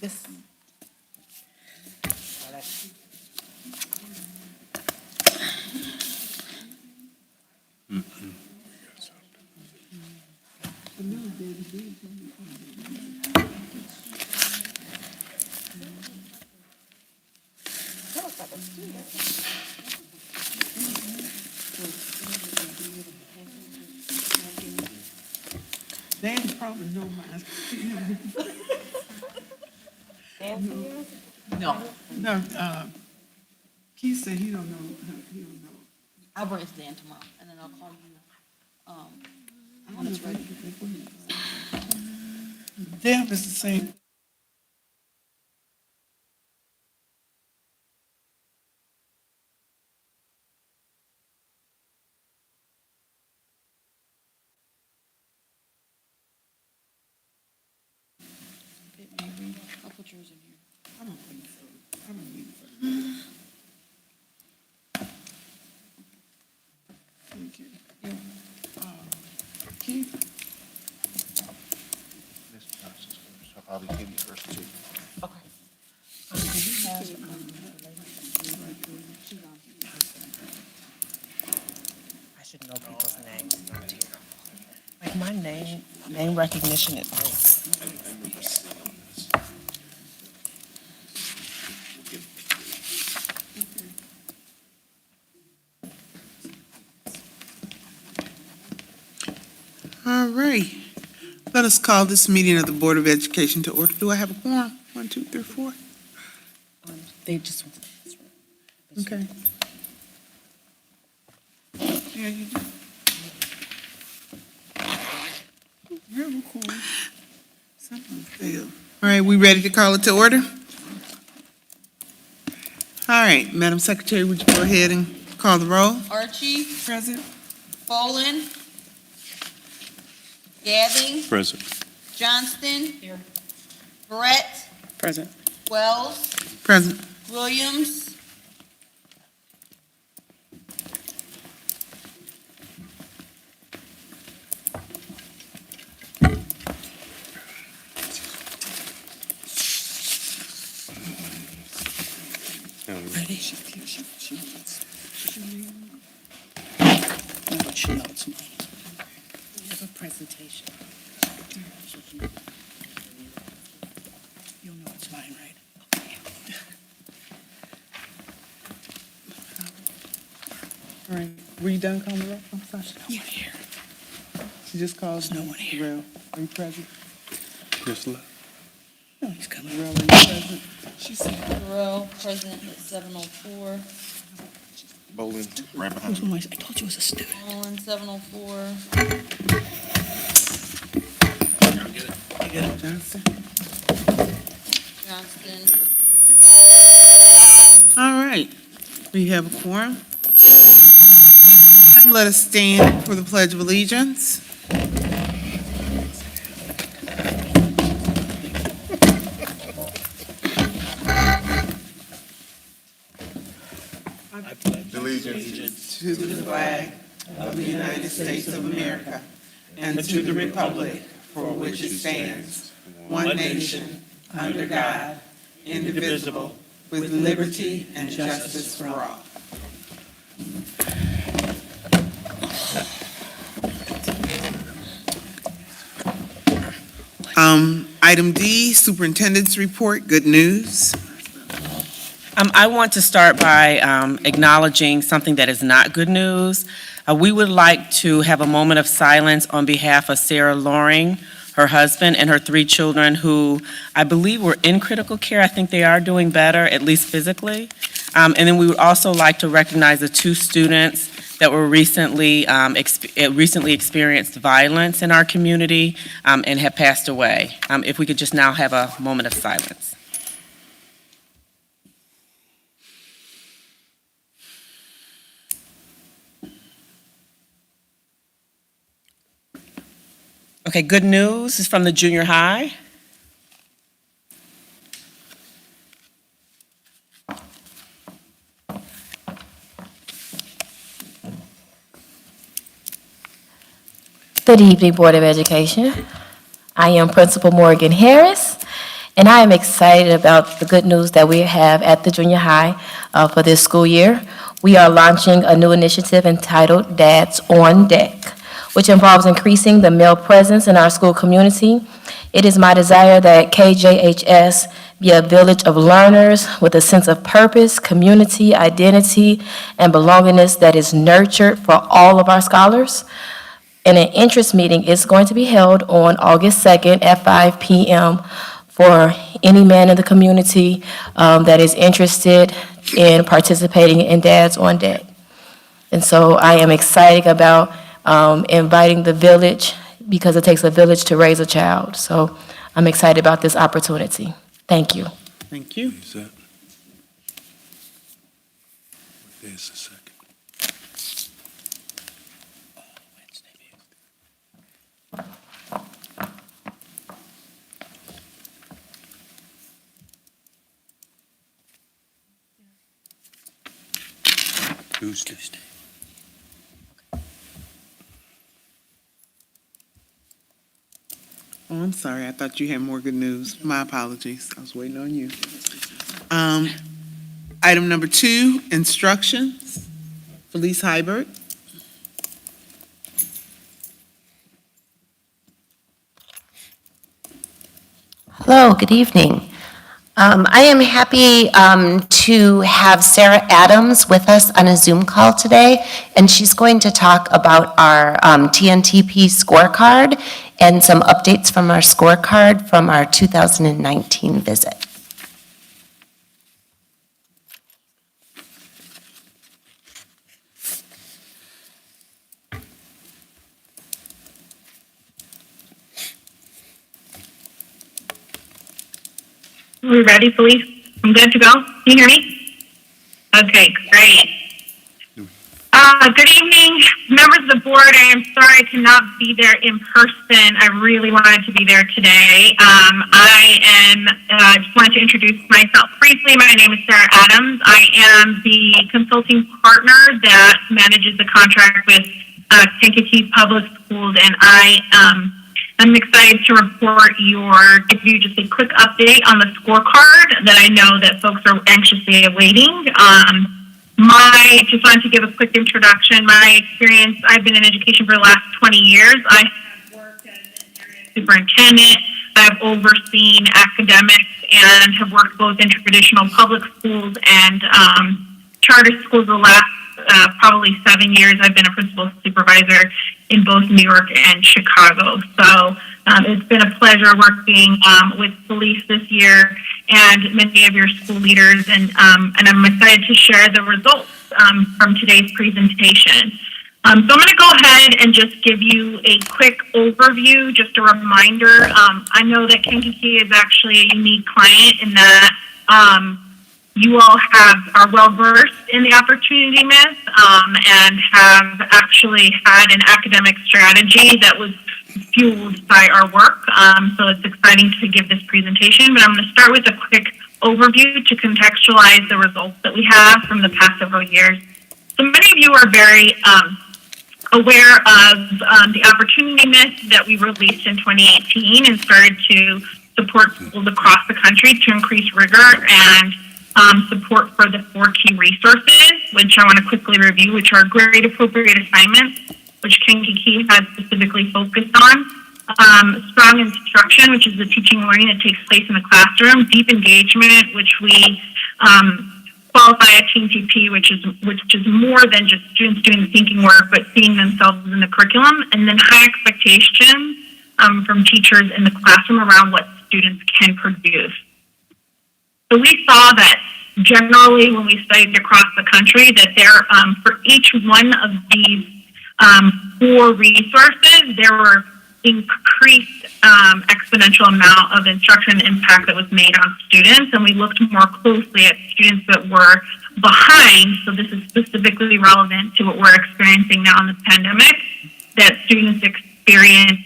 This. They ain't probably know mine. No, No, Keith said he don't know, he don't know. I'll bring it to Dan tomorrow, and then I'll call you, I when don't it's know ready. Deb is the same. It may read. I'll put yours in here. I don't think so. I don't need it. Thank you. Keith? This process, so I'll probably give you first two. Okay. I should know people's names. Like my name recognition is like. All right. Let us call this meeting of the Board of Education to order. Do I have a quorum? 1, 2, 3, 4? They just went to this room. Okay. Yeah, you do. You have a quorum. Something failed. All right, we ready to call it to order? All right, Madam Secretary, would you go ahead and call the roll? Archie, Present. Bolin, Gadding, Present. Johnston. Here. Brett, Present. Wells, Present. Williams. Ready? No, but she knows mine. We have a presentation. You'll know it's mine, right? All right, were you done calling the roll? I'm sorry. Yeah, here. She just called. There's no one here. Real. Are you present? Just left. No, he's coming. Real, are you present? She said, Burrell, present at 7:04. Bowling, right behind who's you. my, I told you it was a student. Bolin, 7:04. Johnson? Johnston. All right, we have a quorum. Let us stand for the Pledge of Allegiance. Allegiance To the flag of the United States of America and to the republic for which it stands, one nation, under God, indivisible, with liberty and justice for all. Item D, Superintendent's Report, good news. I want to start by acknowledging something that is not good news. We would like to have a moment of silence on behalf of Sarah Loring, her husband, and her 3 children who I believe were in critical care. I think they are doing better, at least physically. And then we would also like to recognize the 2 students that were recently experienced violence in our community and have passed away. If we could just now have a moment of silence. Okay, good news is from the junior high. Good evening, Board of Education. I am Principal Morgan Harris, And I am excited about the good news that we have at the junior high for this school year. We are launching a new initiative entitled Dads on Deck, which involves increasing the male presence in our school community. It is my desire that KJHS be a village of learners with a sense of purpose, community, identity, and belongingness that is nurtured for all of our scholars. And an interest meeting is going to be held on August 2nd at 5 p.m. for any man in the community that is interested in participating in Dads on Deck. And so I am excited about inviting the village because it takes a village to raise a child. So I'm excited about this opportunity. Thank you. Thank you. Is that? What day is the second? Tuesday. Oh, I'm sorry. I thought you had more good news. My apologies. I was waiting on you. Item number 2, instructions. Felice Hybert. Hello, good evening. I am happy to have Sarah Adams with us on a Zoom call today, and she's going to talk about our TNTP scorecard and some updates from our scorecard from our 2019 visit. Are we ready, Felice? I'm good to go? Can you hear me? Okay, great. Good evening, members of the board. I am sorry I cannot be there in person. I really wanted to be there today. I just wanted to introduce myself briefly. My name is Sarah Adams. I am the consulting partner that manages the contract with Kankakee Public Schools, and I'm excited to give you just a quick update on the scorecard that I know that folks are anxiously awaiting. Just wanted to give a quick introduction. My experience, I've been in education for the last 20 years. I have worked as an area superintendent. I've overseen academics and have worked both in traditional public schools and charter schools the last probably 7 years. I've been a principal supervisor in both New York and Chicago. So it's been a pleasure working with Felice this year and many of your school leaders, and I'm excited to share the results from today's presentation. So I'm going to go ahead and just give you a quick overview, just a reminder. I know that Kankakee is actually a unique client in that you all are well versed in the opportunity myth and have actually had an academic strategy that was fueled by our work. So it's exciting to give this presentation, but I'm going to start with a quick overview to contextualize the results that we have from the past several years. So many of you are very aware of the opportunity myth that we released in 2018 and started to support schools across the country to increase rigor and support for the 4 key resources, which I want to quickly review, which are grade appropriate assignments, which Kankakee has specifically focused on, strong instruction, which is the teaching and learning that takes place in the classroom, deep engagement, which we qualify at TNTP, which is more than just students doing the thinking work, but seeing themselves in the curriculum, and then high expectations from teachers in the classroom around what students can produce. So we saw that generally when we studied across the country that there, for each one of these 4 resources, there were increased exponential amount of instruction impact that was made on students, and we looked more closely at students that were behind. So this is specifically relevant to what we're experiencing now in the pandemic, that students experience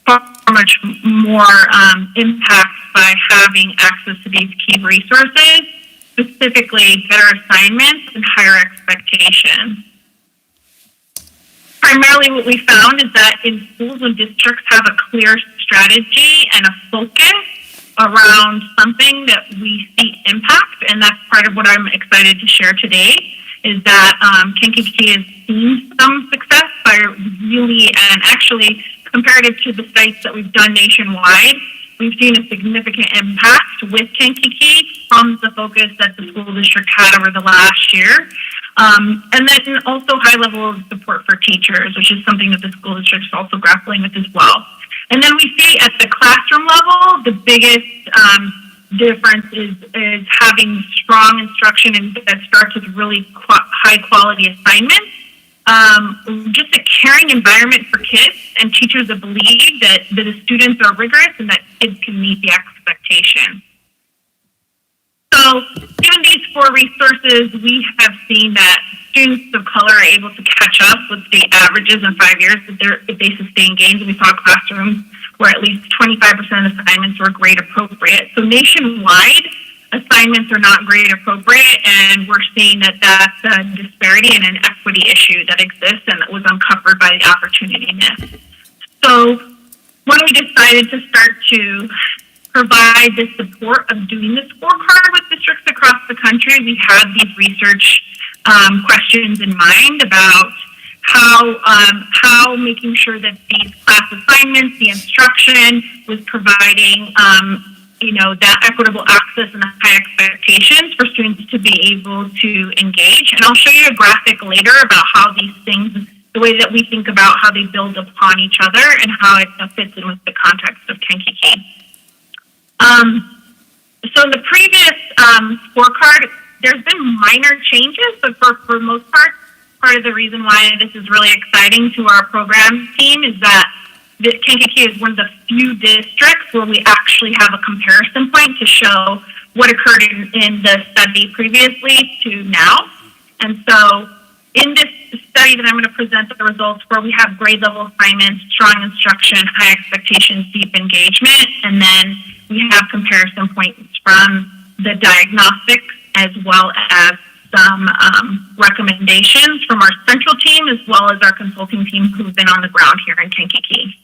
far much more impact by having access to these key resources, specifically better assignments and higher expectations. Primarily what we found is that in schools when districts have a clear strategy and a focus around something that we see impact, and that's part of what I'm excited to share today, is that Kankakee has seen some success by really, and actually comparative to the sites that we've done nationwide, we've seen a significant impact with Kankakee from the focus that the school district had over the last year. And then also high level of support for teachers, which is something that the school district is also grappling with as well. And then we see at the classroom level, the biggest difference is having strong instruction and that starts with really high quality assignments. Just a caring environment for kids and teachers that believe that the students are rigorous and that kids can meet the expectation. So given these 4 resources, we have seen that students of color are able to catch up with state averages in 5 years if they sustain gains. We saw classrooms where at least 25% of assignments were grade appropriate. So nationwide, assignments are not grade appropriate, and we're seeing that that's a disparity and an equity issue that exists and that was uncovered by the opportunity myth. So when we decided to start to provide the support of doing the scorecard with districts across the country, we had these research questions in mind about how making sure that these class assignments, the instruction was providing, that equitable access and the high expectations for students to be able to engage. And I'll show you a graphic later about how these things, the way that we think about how they build upon each other and how it fits in with the context of Kankakee. So in the previous scorecard, there's been minor changes, but for most part of the reason why this is really exciting to our program team is that Kankakee is one of the few districts where we actually have a comparison point to show what occurred in the study previously to now. And so in this study that I'm going to present the results for, we have grade level assignments, strong instruction, high expectations, deep engagement, and then we have comparison points from the diagnostics as well as some recommendations from our central team as well as our consulting team who've been on the ground here in Kankakee.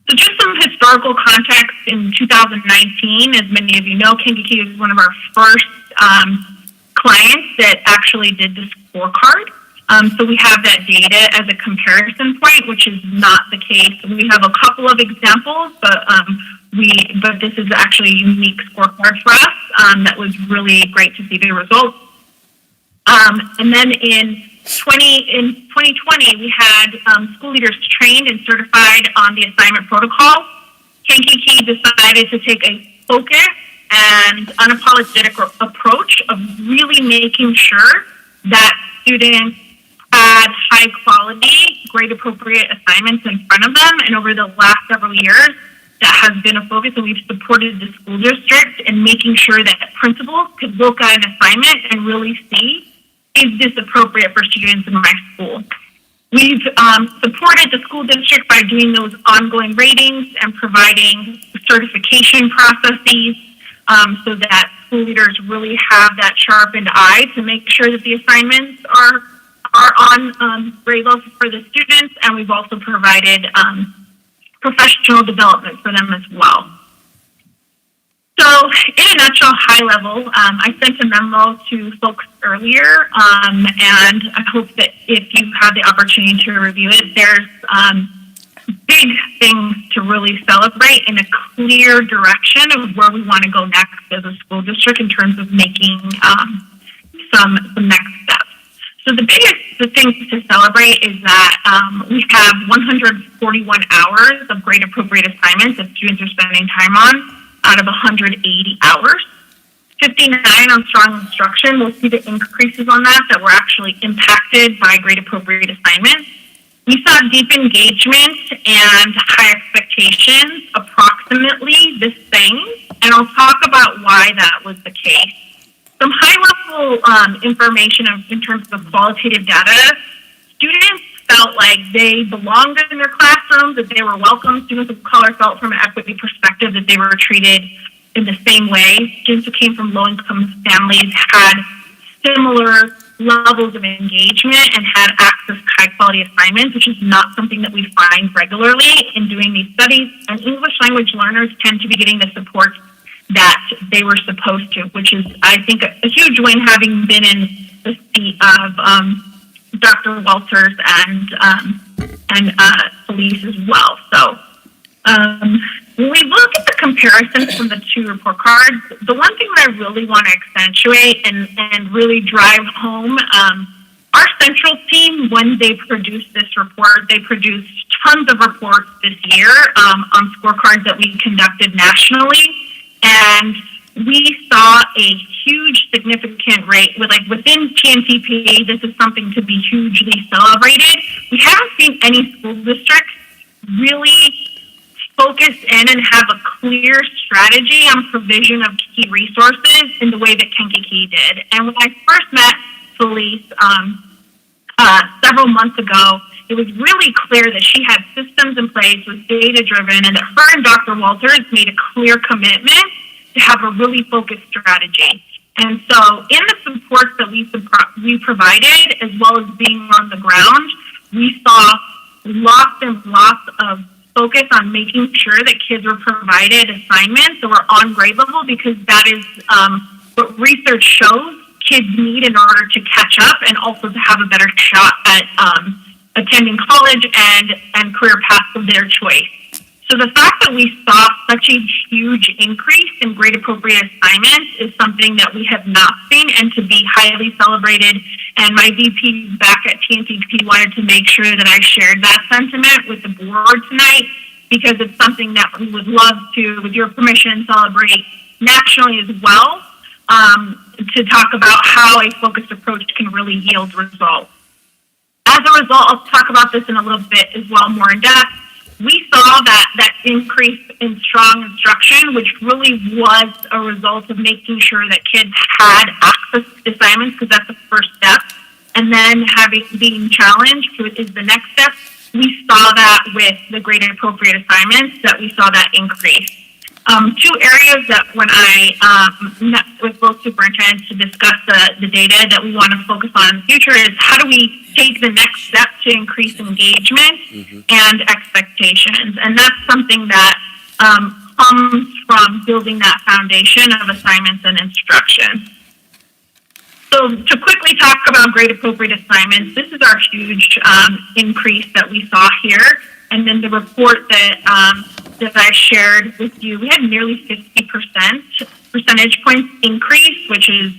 So just some historical context, in 2019, as many of you know, Kankakee was one of our first clients that actually did the scorecard. So we have that data as a comparison point, which is not the case. We have a couple of examples, but this is actually a unique scorecard for us. That was really great to see the results. And then in 2020, we had school leaders trained and certified on the assignment protocol. Kankakee decided to take a focused and unapologetic approach of really making sure that students had high quality, grade appropriate assignments in front of them. And over the last several years, that has been a focus, and we've supported the school district in making sure that principals could look at an assignment and really see, is this appropriate for students in my school? We've supported the school district by doing those ongoing ratings and providing certification processes so that school leaders really have that sharpened eye to make sure that the assignments are on grade levels for the students, and we've also provided professional development for them as well. So in a nutshell, high level, I sent a memo to folks earlier, and I hope that if you had the opportunity to review it, there's big things to really celebrate in a clear direction of where we want to go next as a school district in terms of making some next steps. So the biggest thing to celebrate is that we have 141 hours of grade appropriate assignments that students are spending time on out of 180 hours. 59 on strong instruction. We'll see the increases on that were actually impacted by grade appropriate assignments. We saw deep engagement and high expectations, approximately the same, and I'll talk about why that was the case. Some high-level information in terms of qualitative data, students felt like they belonged in their classrooms, that they were welcome. Students of color felt from an equity perspective that they were treated in the same way. Students who came from low-income families had similar levels of engagement and had access to high-quality assignments, which is not something that we find regularly in doing these studies. And English language learners tend to be getting the support that they were supposed to, which is, I think, a huge win, having been in the seat of Dr. Walters and police as well. So when we look at the comparisons from the two report cards, the one thing that I really want to accentuate and really drive home, our central team, when they produced this report, they produced tons of reports this year on scorecards that we conducted nationally, and we saw a huge significant rate within TNTP. This is something to be hugely celebrated. We haven't seen any school districts really focus in and have a clear strategy on provision of key resources in the way that Kankakee did. And when I first met police several months ago, it was really clear that she had systems in place, was data-driven, and that her and Dr. Walters made a clear commitment to have a really focused strategy. And so in the supports that we provided, as well as being on the ground, we saw lots and lots of focus on making sure that kids were provided assignments that were on grade level, because that is what research shows kids need in order to catch up and also to have a better shot at attending college and career paths of their choice. So the fact that we saw such a huge increase in grade appropriate assignments is something that we have not seen, and to be highly celebrated. And my VP back at TNTP wanted to make sure that I shared that sentiment with the board tonight, because it's something that we would love to, with your permission, celebrate nationally as well, to talk about how a focused approach can really yield results. As a result, I'll talk about this in a little bit as well, more in depth. We saw that increase in strong instruction, which really was a result of making sure that kids had access to assignments, because that's the first step, and then being challenged is the next step. We saw that with the grade appropriate assignments, that we saw that increase. Two areas that when I met with both superintendents to discuss the data that we want to focus on in the future is how do we take the next step to increase engagement and expectations. And that's something that comes from building that foundation of assignments and instruction. So to quickly talk about grade appropriate assignments, this is our huge increase that we saw here. And then the report that I shared with you, we had nearly 50% percentage points increase, which is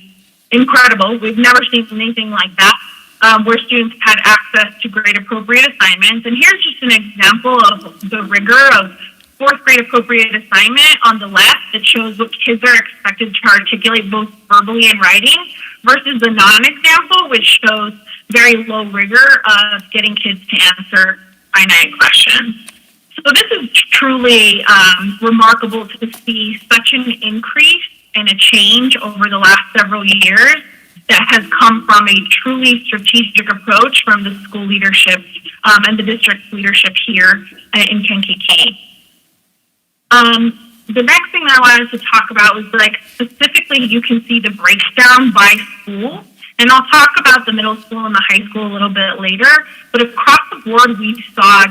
incredible. We've never seen anything like that, where students had access to grade appropriate assignments. And here's just an example of the rigor of fourth grade appropriate assignment on the left that shows what kids are expected to articulate both verbally and writing, versus the non-example, which shows very low rigor of getting kids to answer finite questions. So this is truly remarkable to see such an increase and a change over the last several years that has come from a truly strategic approach from the school leadership and the district leadership here in Kankakee. The next thing that I wanted to talk about was specifically you can see the breakdown by school. And I'll talk about the middle school and the high school a little bit later, but across the board, we saw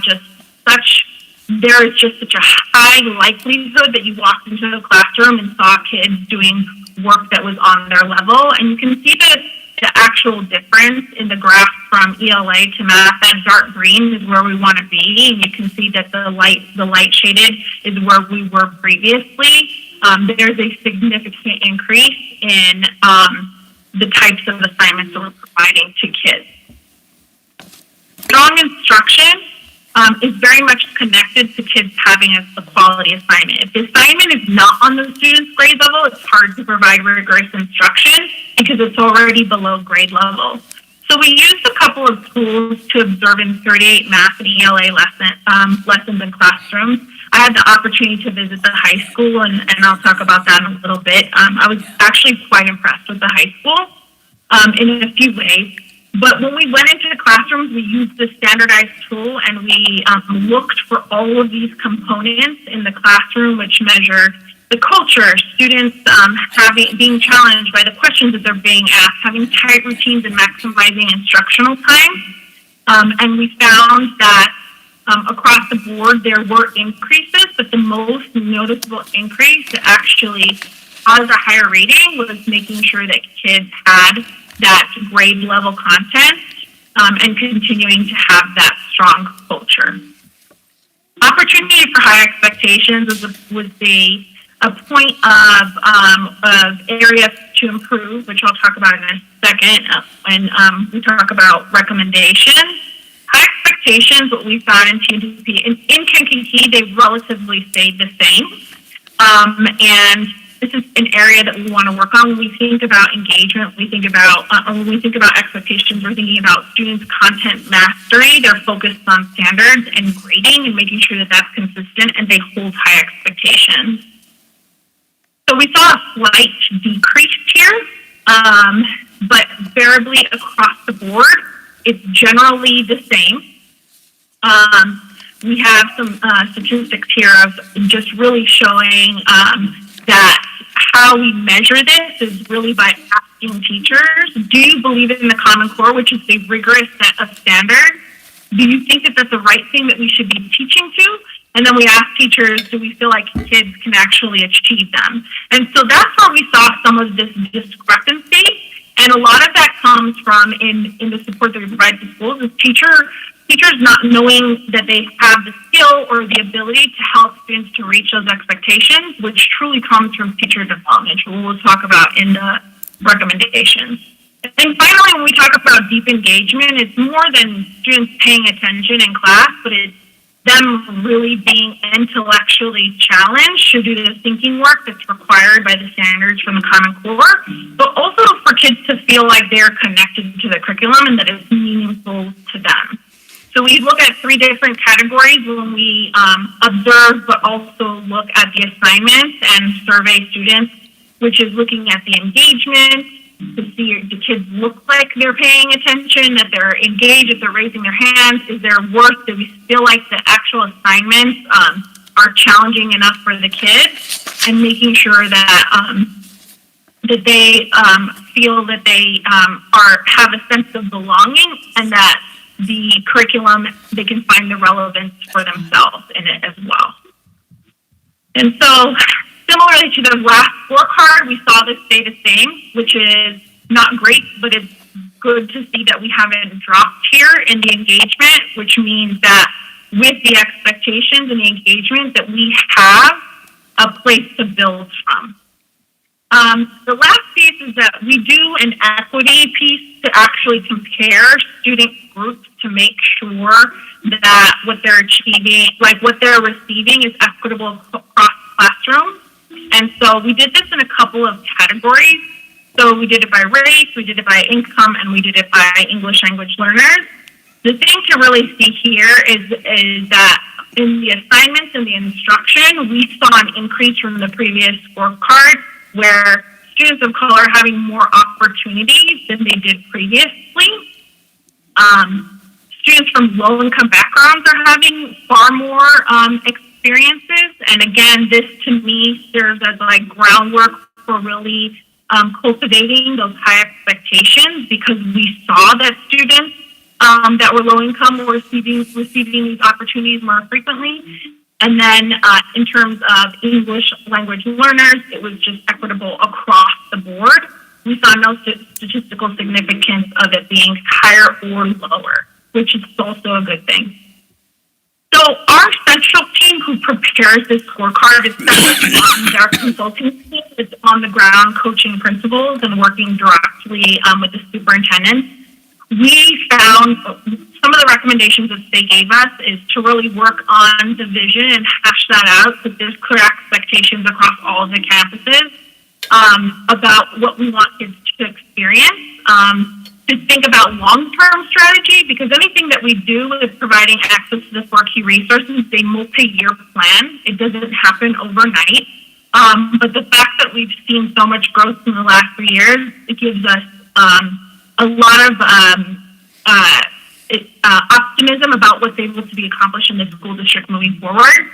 there is just such a high likelihood that you walked into the classroom and saw kids doing work that was on their level. And you can see the actual difference in the graph from ELA to math. That dark green is where we want to be, and you can see that the light shaded is where we were previously. There's a significant increase in the types of assignments that we're providing to kids. Strong instruction is very much connected to kids having a quality assignment. If the assignment is not on the student's grade level, it's hard to provide rigorous instruction because it's already below grade level. So we used a couple of tools to observe in 38 math and ELA lessons in classrooms. I had the opportunity to visit the high school, and I'll talk about that in a little bit. I was actually quite impressed with the high school in a few ways. But when we went into the classrooms, we used the standardized tool, and we looked for all of these components in the classroom, which measure the culture, students being challenged by the questions that they're being asked, having tight routines and maximizing instructional time. And we found that across the board, there were increases, but the most noticeable increase that actually caused a higher rating was making sure that kids had that grade level content and continuing to have that strong culture. Opportunity for high expectations was a point of area to improve, which I'll talk about in a second when we talk about recommendations. High expectations, what we found in TNTP, in Kankakee, they relatively stayed the same. And this is an area that we want to work on. When we think about engagement, when we think about expectations, we're thinking about students' content mastery. They're focused on standards and grading and making sure that that's consistent and they hold high expectations. So we saw a slight decrease here, but variably across the board, it's generally the same. We have some statistics here of just really showing that how we measure this is really by asking teachers, do you believe in the Common Core, which is a rigorous set of standards? Do you think that that's the right thing that we should be teaching to? And then we ask teachers, do we feel like kids can actually achieve them? And so that's where we saw some of this discrepancy. And a lot of that comes from in the support that we provide to schools is teachers not knowing that they have the skill or the ability to help students to reach those expectations, which truly comes from teacher development, which we'll talk about in the recommendations. And finally, when we talk about deep engagement, it's more than students paying attention in class, but it's them really being intellectually challenged to do the thinking work that's required by the standards from the Common Core, but also for kids to feel like they're connected to the curriculum and that it's meaningful to them. So we look at 3 different categories when we observe, but also look at the assignments and survey students, which is looking at the engagement, to see if the kids look like they're paying attention, that they're engaged, if they're raising their hands, is there work, do we feel like the actual assignments are challenging enough for the kids, and making sure that that they feel that they have a sense of belonging and that the curriculum, they can find the relevance for themselves in it as well. And so, similarly to the last scorecard, we saw this stay the same, which is not great, but it's good to see that we haven't dropped here in the engagement, which means that with the expectations and the engagement that we have a place to build from. The last piece is that we do an equity piece to actually compare student groups to make sure that what they're achieving, like what they're receiving, is equitable across classrooms. And so we did this in a couple of categories. So we did it by race, we did it by income, and we did it by English language learners. The thing to really see here is that in the assignments and the instruction, we saw an increase from the previous scorecard where students of color are having more opportunities than they did previously. Students from low-income backgrounds are having far more experiences. And again, this to me serves as like groundwork for really cultivating those high expectations, because we saw that students that were low-income were receiving these opportunities more frequently. And then in terms of English language learners, it was just equitable across the board. We saw no statistical significance of it being higher or lower, which is also a good thing. So our central team who prepares this scorecard is our consulting team. It's on the ground coaching principals and working directly with the superintendents. We found some of the recommendations that they gave us is to really work on the vision and hash that out, so there's clear expectations across all of the campuses about what we want kids to experience. To think about long-term strategy, because anything that we do with providing access to the 4 key resources is a multi-year plan. It doesn't happen overnight. But the fact that we've seen so much growth in the last 3 years, it gives us a lot of optimism about what's able to be accomplished in the school district moving forward.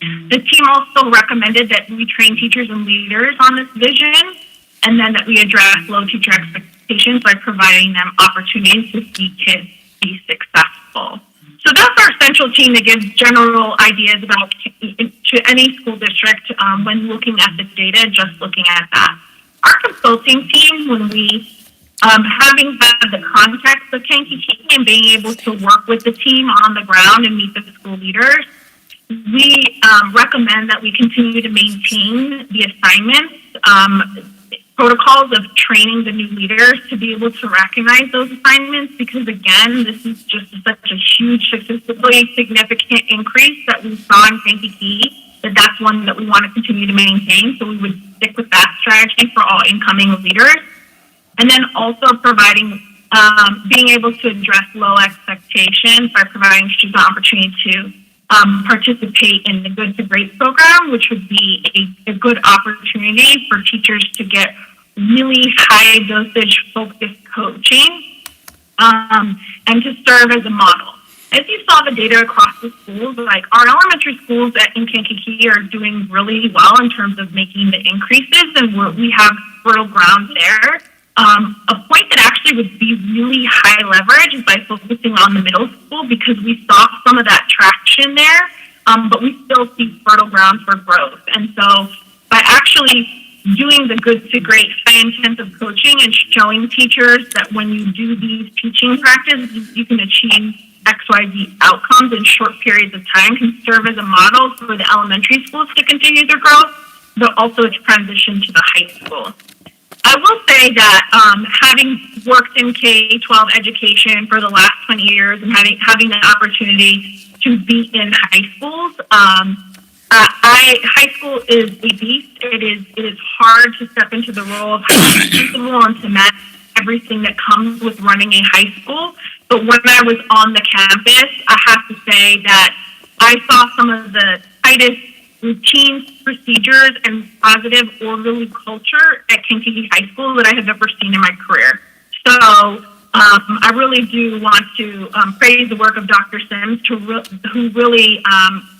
The team also recommended that we train teachers and leaders on this vision, and then that we address low teacher expectations by providing them opportunities to see kids be successful. So that's our central team that gives general ideas about to any school district when looking at the data, just looking at that. Our consulting team, when we, having had the context of Kankakee and being able to work with the team on the ground and meet the school leaders, we recommend that we continue to maintain the assignments, protocols of training the new leaders to be able to recognize those assignments, because again, this is just such a huge, statistically significant increase that we saw in Kankakee, that's one that we want to continue to maintain. So we would stick with that strategy for all incoming leaders. And then also providing, being able to address low expectations by providing students the opportunity to participate in the Good to Great program, which would be a good opportunity for teachers to get really high dosage focused coaching and to serve as a model. As you saw the data across the schools, like our elementary schools in Kankakee are doing really well in terms of making the increases, and we have fertile ground there. A point that actually would be really high leverage is by focusing on the middle school, because we saw some of that traction there, but we still see fertile ground for growth. And so by actually doing the Good to Great high intensive coaching and showing teachers that when you do these teaching practices, you can achieve XYZ outcomes in short periods of time, can serve as a model for the elementary schools to continue their growth, but also to transition to the high school. I will say that having worked in K-12 education for the last 20 years and having the opportunity to be in high schools, high school is a beast. It is hard to step into the role of high school principal and to manage everything that comes with running a high school. But when I was on the campus, I have to say that I saw some of the tightest routines, procedures, and positive orderly culture at Kankakee High School that I have ever seen in my career. So I really do want to praise the work of Dr. Sims, who really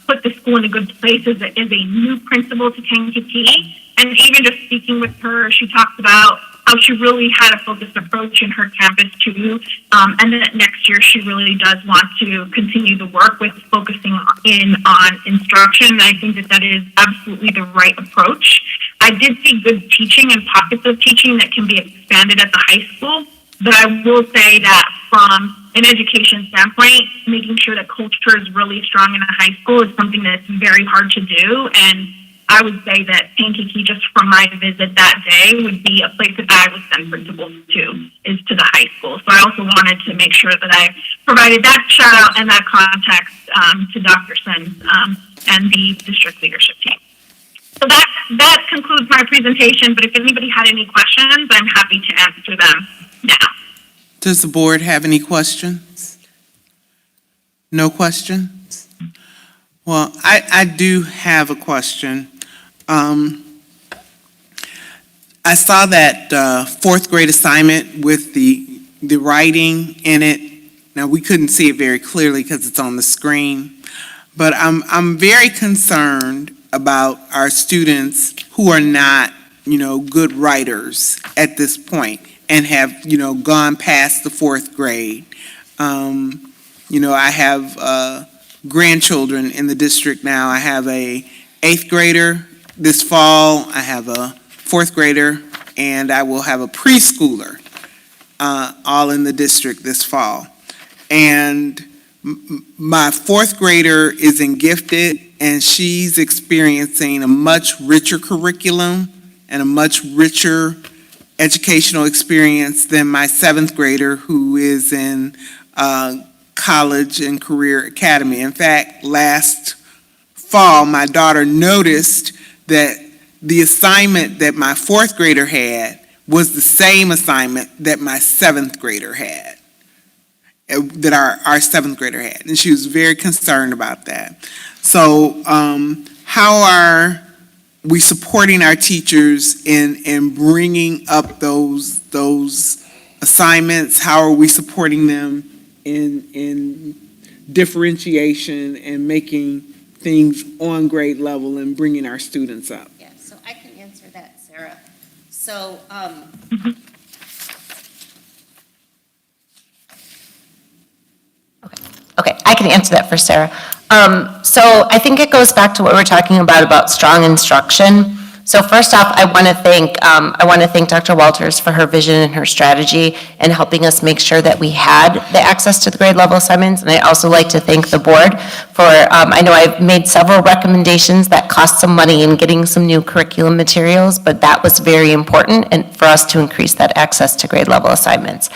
put the school in a good place as a new principal to Kankakee. And even just speaking with her, she talked about how she really had a focused approach in her campus too. And then next year, she really does want to continue the work with focusing in on instruction. And I think that is absolutely the right approach. I did see good teaching and pockets of teaching that can be expanded at the high school. But I will say that from an education standpoint, making sure that culture is really strong in a high school is something that's very hard to do. And I would say that Kankakee, just from my visit that day, would be a place that I would send principals to, is to the high school. So I also wanted to make sure that I provided that shout out and that context to Dr. Sims and the district leadership team. So that concludes my presentation, but if anybody had any questions, I'm happy to answer them now. Does the board have any questions? No questions? Well, I do have a question. I saw that fourth grade assignment with the writing in it. Now, we couldn't see it very clearly because it's on the screen, but I'm very concerned about our students who are not, good writers at this point and have, gone past the fourth grade. I have grandchildren in the district now. I have a 8th grader this fall, I have a 4th grader, and I will have a preschooler, all in the district this fall. And my 4th grader is in gifted, and she's experiencing a much richer curriculum and a much richer educational experience than my 7th grader, who is in college and career academy. In fact, last fall, my daughter noticed that the assignment that my 4th grader had was the same assignment that my 7th grader had, that our 7th grader had. And she was very concerned about that. So how are we supporting our teachers in bringing up those assignments? How are we supporting them in differentiation and making things on grade level and bringing our students up? Yeah, so I can answer that, Sarah. So, okay, I can answer that for Sarah. So I think it goes back to what we're talking about strong instruction. So first off, I want to thank Dr. Walters for her vision and her strategy and helping us make sure that we had the access to the grade level assignments. And I also like to thank the board for, I know I've made several recommendations that cost some money in getting some new curriculum materials, but that was very important and for us to increase that access to grade level assignments.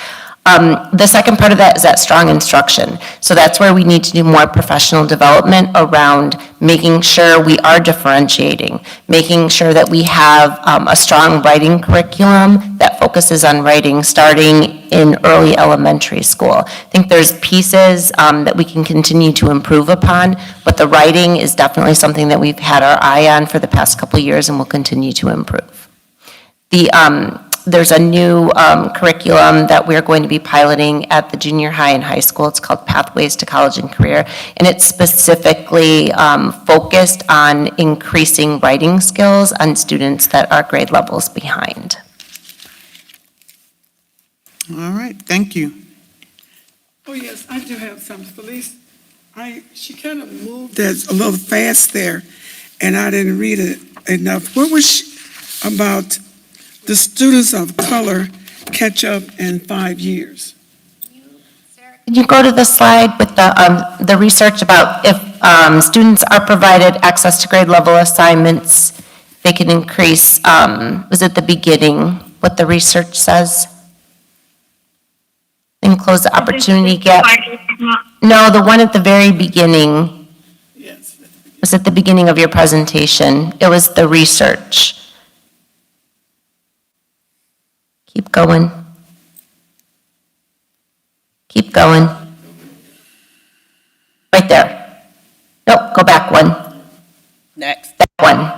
The second part of that is that strong instruction. So that's where we need to do more professional development around making sure we are differentiating, making sure that we have a strong writing curriculum that focuses on writing starting in early elementary school. I think there's pieces that we can continue to improve upon, but the writing is definitely something that we've had our eye on for the past couple of years and will continue to improve. There's a new curriculum that we're going to be piloting at the junior high and high school. It's called Pathways to College and Career, and it's specifically focused on increasing writing skills on students that are grade levels behind. All right, thank you. Oh, yes, I do have something, Felice. She kind of moved that a little fast there, and I didn't read it enough. What was she about the students of color catch up in 5 years? Can you go to the slide with the research about if students are provided access to grade level assignments, they can increase, was it the beginning, what the research says? And close the opportunity gap. No, the one at the very beginning. Yes. Was at the beginning of your presentation. It was the research. Keep going. Keep going. Right there. Nope, go back one. Next. That one.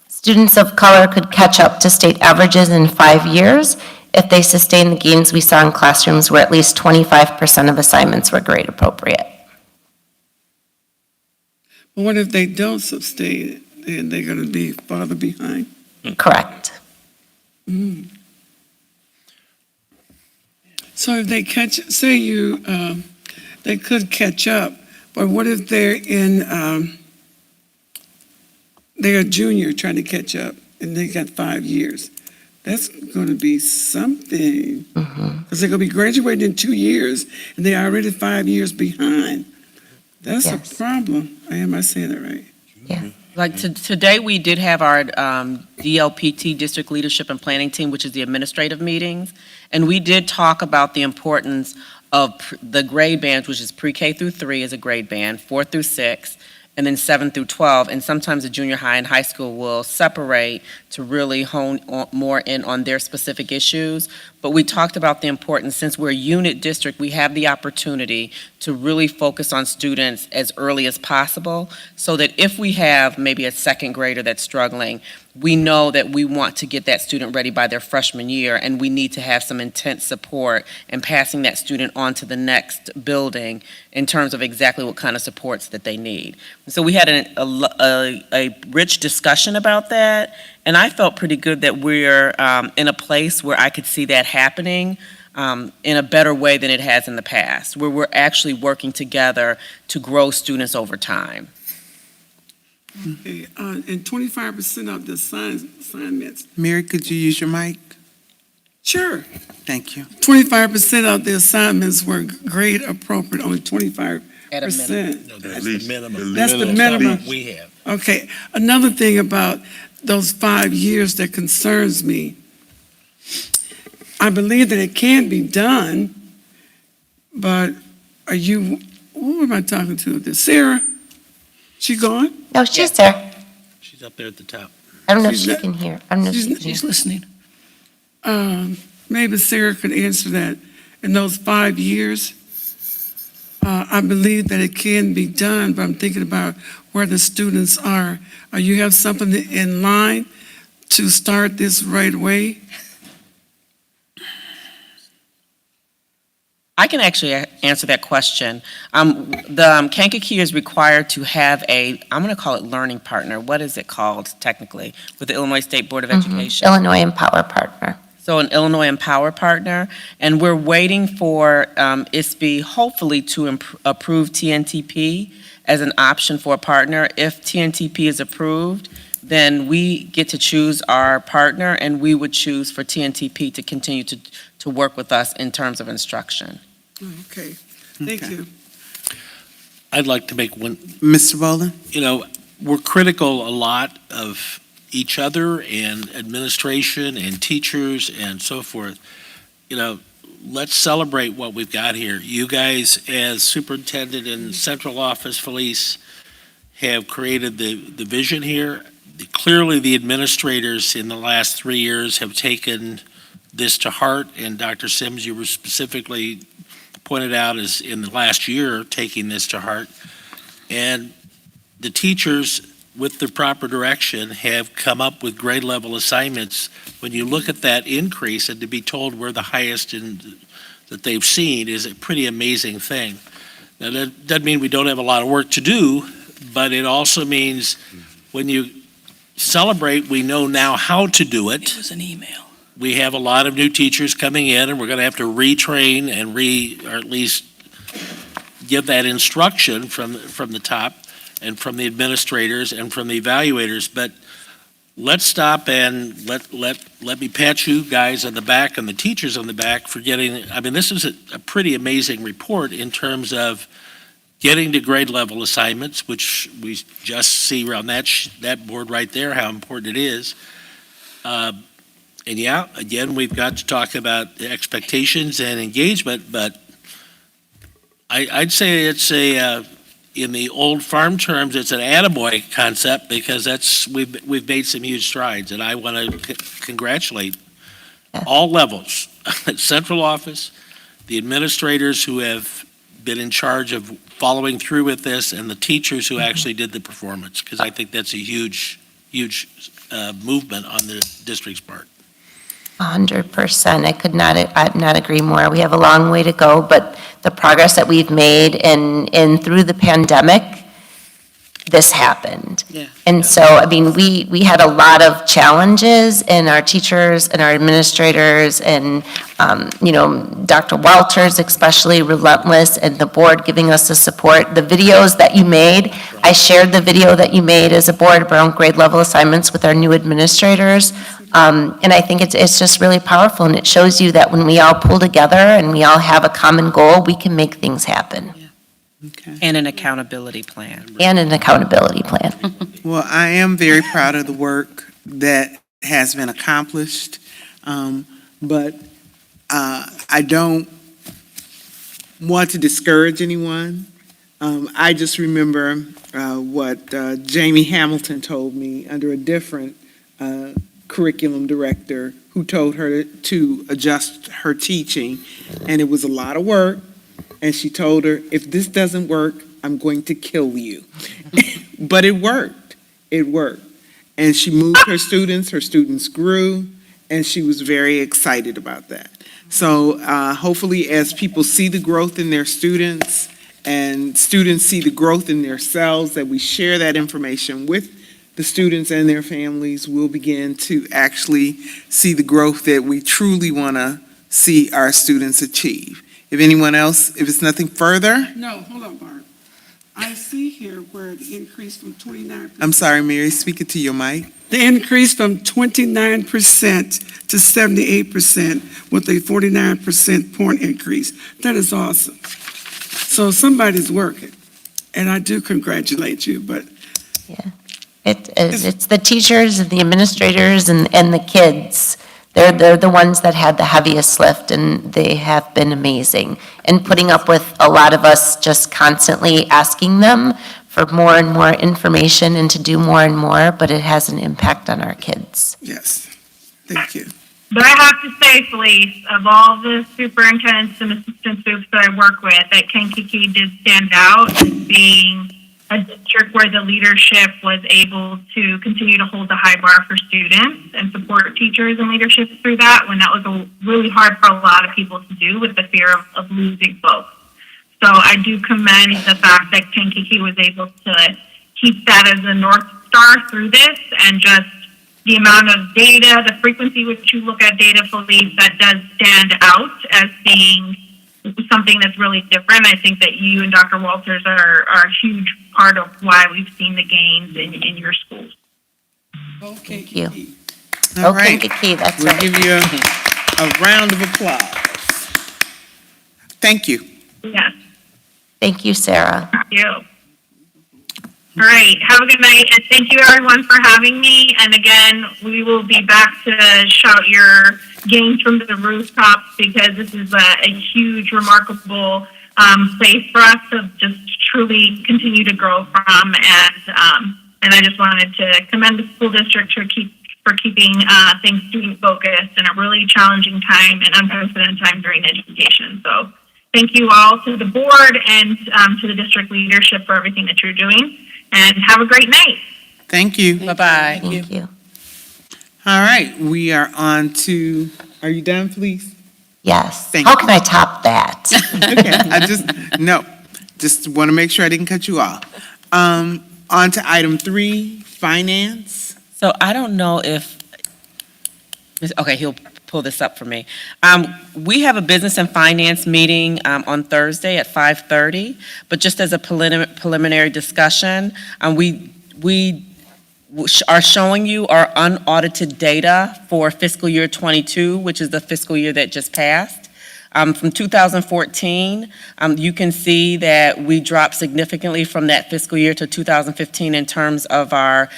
Students of color could catch up to state averages in 5 years if they sustain the gains we saw in classrooms where at least 25% of assignments were grade appropriate. What if they don't sustain it, then they're going to be farther behind? Correct. So if they they could catch up, but what if they're they're a junior trying to catch up and they got 5 years? That's going to be something. Because they're going to be graduating in 2 years and they're already 5 years behind. That's Yes. a problem. Am I saying it right? Yeah. Like today, we did have our DLPT, District Leadership and Planning Team, which is the administrative meetings, and we did talk about the importance of the grade bands, which is pre-K through 3 is a grade band, 4 through 6, and then 7 through 12, and sometimes the junior high and high school will separate to really hone more in on their specific issues. But we talked about the importance, since we're a unit district, we have the opportunity to really focus on students as early as possible, so that if we have maybe a second grader that's struggling, we know that we want to get that student ready by their freshman year, and we need to have some intense support in passing that student on to the next building in terms of exactly what kind of supports that they need. So we had a rich discussion about that, and I felt pretty good that we're in a place where I could see that happening in a better way than it has in the past, where we're actually working together to grow students over time. Okay, and 25% of the assignments. Mary, could you use your mic? Sure. Thank you. 25% of the assignments were grade appropriate, only 25%. At a minimum. No, that's the minimum. That's the minimum. We have. Okay, another thing about those 5 years that concerns me, I believe that it can be done, but who am I talking to? Sarah? She gone? No, she's there. She's up there at the top. I don't know if She's she not- can hear. I don't know if she can hear. She's listening. Maybe Sarah could answer that. In those 5 years, I believe that it can be done, but I'm thinking about where the students are. You have something in line to start this right away? I can actually answer that question. The Kankakee is required to have I'm going to call it learning partner. What is it called technically with the Illinois State Board of Education? Illinois Empower Partner. so an Illinois Empower partner, and we're waiting for ISB hopefully to approve TNTP as an option for a partner. If TNTP is approved, then we get to choose our partner, and we would choose for TNTP to continue to work with us in terms of instruction. Okay, thank Okay. you. I'd like to make one, Mr. Bolin? we're critical a lot of each other and administration and teachers and so forth. Let's celebrate what we've got here. You guys, as superintendent and central office, Felice, have created the vision here. Clearly, the administrators in the last 3 years have taken this to heart, and Dr. Sims, you were specifically pointed out as in the last year taking this to heart. And the teachers, with the proper direction, have come up with grade level assignments. When you look at that increase, and to be told we're the highest that they've seen is a pretty amazing thing. Now, that doesn't mean we don't have a lot of work to do, but it also means when you celebrate, we know now how to do it. It was an email. We have a lot of new teachers coming in, and we're going to have to retrain and or at least give that instruction from the top and from the administrators and from the evaluators. But let's stop and let me pat you guys on the back and the teachers on the back for getting, this is a pretty amazing report in terms of getting to grade level assignments, which we just see around that board right there, how important it is. And yeah, again, we've got to talk about the expectations and engagement, but I'd say it's in the old farm terms, it's an attaboy concept because we've made some huge strides, and I want to congratulate all levels, central office, the administrators who have been in charge of following through with this, and the teachers who actually did the performance, because I think that's a huge movement on the district's part. 100%. I could not agree more. We have a long way to go, but the progress that we've made in through the pandemic, this happened. Yeah. And so, we had a lot of challenges, and our teachers and our administrators and, Dr. Walters especially relentless, and the board giving us the support. The videos that you made, I shared the video that you made as a board around grade level assignments with our new administrators. And I think it's just really powerful, and it shows you that when we all pull together and we all have a common goal, we can make things happen. Okay. And an accountability plan. And an accountability plan. Well, I am very proud of the work that has been accomplished, but I don't want to discourage anyone. I just remember what Jamie Hamilton told me under a different curriculum director who told her to adjust her teaching, and it was a lot of work. And she told her, if this doesn't work, I'm going to kill you. But it worked. It worked. And she moved her students grew, and she was very excited about that. So hopefully as people see the growth in their students and students see the growth in themselves, that we share that information with the students and their families, we'll begin to actually see the growth that we truly want to see our students achieve. If anyone else, if it's nothing further, No, hold on, Barb. I see here where the increase from 29%. I'm sorry, Mary, speak it to your mic. The increase from 29% to 78% with a 49% point increase. That is awesome. So somebody's working, and I do congratulate you, but It's the teachers and the administrators and the kids. They're the ones that had the heaviest lift, and they have been amazing. And putting up with a lot of us just constantly asking them for more and more information and to do more and more, but it has an impact on our kids. yes, thank you. But I have to say, Felice, of all the superintendents and assistant supes that I work with, that Kankakee did stand out as being a district where the leadership was able to continue to hold the high bar for students and support teachers and leadership through that, when that was really hard for a lot of people to do with the fear of losing folks. So I do commend the fact that Kankakee was able to keep that as a North Star through this and just the amount of data, the frequency which you look at data, believe that does stand out as being something that's really different. I think that you and Dr. Walters are a huge part of why we've seen the gains in your schools. Okay. Thank you. All Okay, right. Kankakee, that's We'll right. give you a round of applause. Thank you. Yes, Thank you, Sarah. thank you. All right, have a good night, and thank you everyone for having me. And again, we will be back to shout your gains from the rooftops, because this is a huge, remarkable place for us to just truly continue to grow from. And I just wanted to commend the school district for keeping things student focused in a really challenging time and unprecedented time during education. So thank you all to the board and to the district leadership for everything that you're doing. And have a great night. Thank you. Bye-bye. Thank you. All right, we are on to, are you done, please? Yes. Thank How you. can I top that? Okay, just want to make sure I didn't cut you off. On to item 3, finance. So I don't know if, okay, he'll pull this up for me. We have a business and finance meeting on Thursday at 5:30, but just as a preliminary discussion, we are showing you our unaudited data for fiscal year '22, which is the fiscal year that just passed. From 2014, you can see that we dropped significantly from that fiscal year to 2015 in terms of our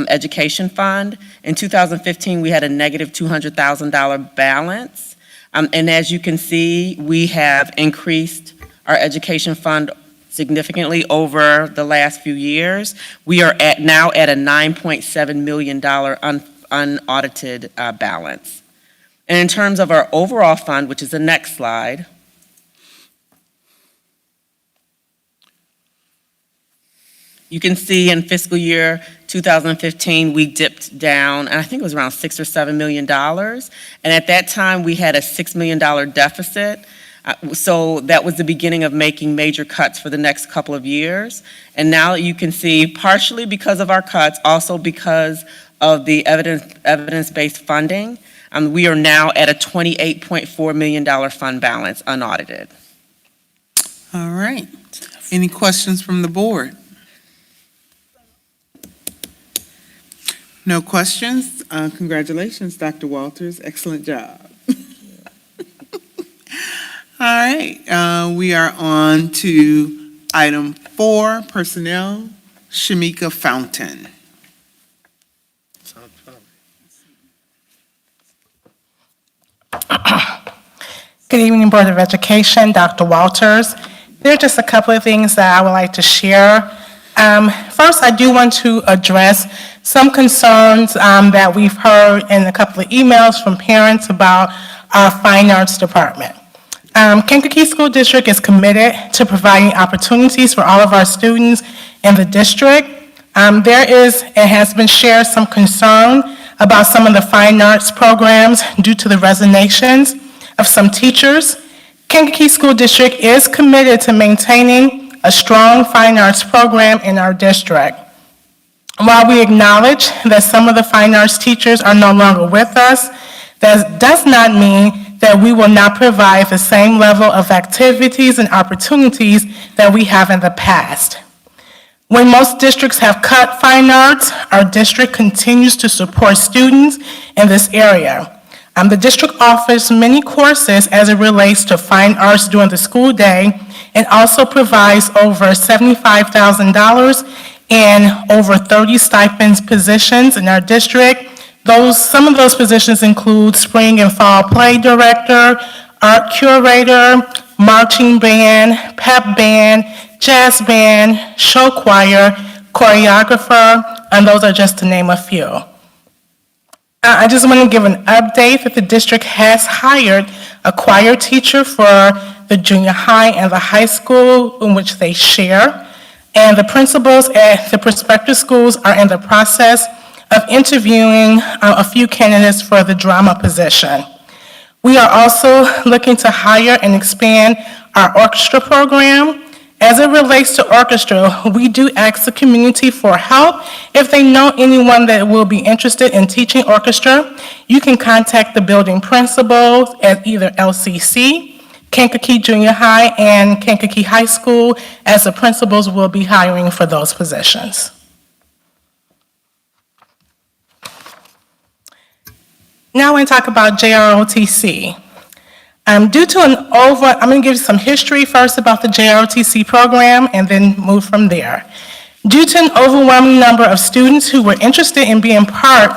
education fund. In 2015, we had a negative $200,000 balance. And as you can see, we have increased our education fund significantly over the last few years. We are now at a $9.7 million unaudited balance. And in terms of our overall fund, which is the next slide, you can see in fiscal year 2015, we dipped down, and I think it was around $6 or $7 million. And at that time, we had a $6 million deficit. So that was the beginning of making major cuts for the next couple of years. And now you can see, partially because of our cuts, also because of the evidence-based funding, we are now at a $28.4 million fund balance, unaudited. All right. Any questions from the board? No questions? Congratulations, Dr. Walters. Excellent job. All right. We are on to item 4, personnel. Shamika Fountain. Good evening, Board of Education, Dr. Walters. There are just a couple of things that I would like to share. First, I do want to address some concerns that we've heard in a couple of emails from parents about our fine arts department. Kankakee School District is committed to providing opportunities for all of our students in the district. There is, and has been shared, some concern about some of the fine arts programs due to the resignations of some teachers. Kankakee School District is committed to maintaining a strong fine arts program in our district. While we acknowledge that some of the fine arts teachers are no longer with us, that does not mean that we will not provide the same level of activities and opportunities that we have in the past. When most districts have cut fine arts, our district continues to support students in this area. The district offers many courses as it relates to fine arts during the school day, and also provides over $75,000 in over 30 stipends positions in our district. Some of those positions include spring and fall play director, art curator, marching band, pep band, jazz band, show choir, choreographer, and those are just to name a few. I just want to give an update that the district has hired a choir teacher for the junior high and the high school in which they share. And the principals at the prospective schools are in the process of interviewing a few candidates for the drama position. We are also looking to hire and expand our orchestra program. As it relates to orchestra, we do ask the community for help. If they know anyone that will be interested in teaching orchestra, you can contact the building principals at either LCC, Kankakee Junior High, and Kankakee High School, as the principals will be hiring for those positions. Now we're going to talk about JROTC. I'm going to give you some history first about the JROTC program and then move from there. Due to an overwhelming number of students who were interested in being part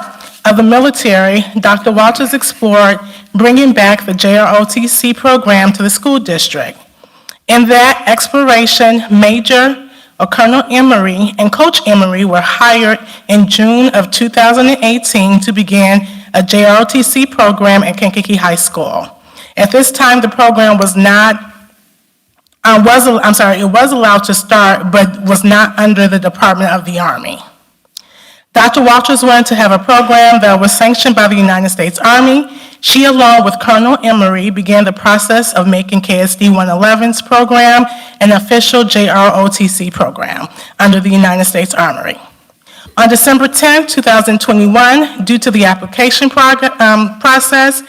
of the military, Dr. Walters explored bringing back the JROTC program to the school district. In that exploration, Colonel Emery and Coach Emery were hired in June of 2018 to begin a JROTC program at Kankakee High School. At this time, the program was allowed to start, but was not under the Department of the Army. Dr. Walters wanted to have a program that was sanctioned by the United States Army. She, along with Colonel Emery, began the process of making KSD 111's program an official JROTC program under the United States Army. On December 10, 2021, due to the application process,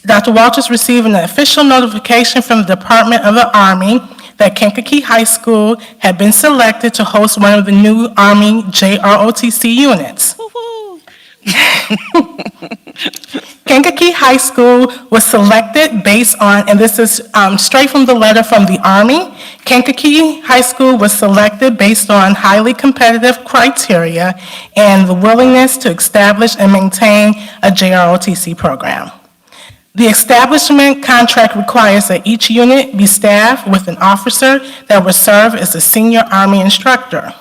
Dr. Walters received an official notification from the Department of the Army that Kankakee High School had been selected to host one of the new Army JROTC units. Kankakee High School was selected based on, and this is straight from the letter from the Army, Kankakee High School was selected based on highly competitive criteria and the willingness to establish and maintain a JROTC program. The establishment contract requires that each unit be staffed with an officer that will serve as a senior Army instructor.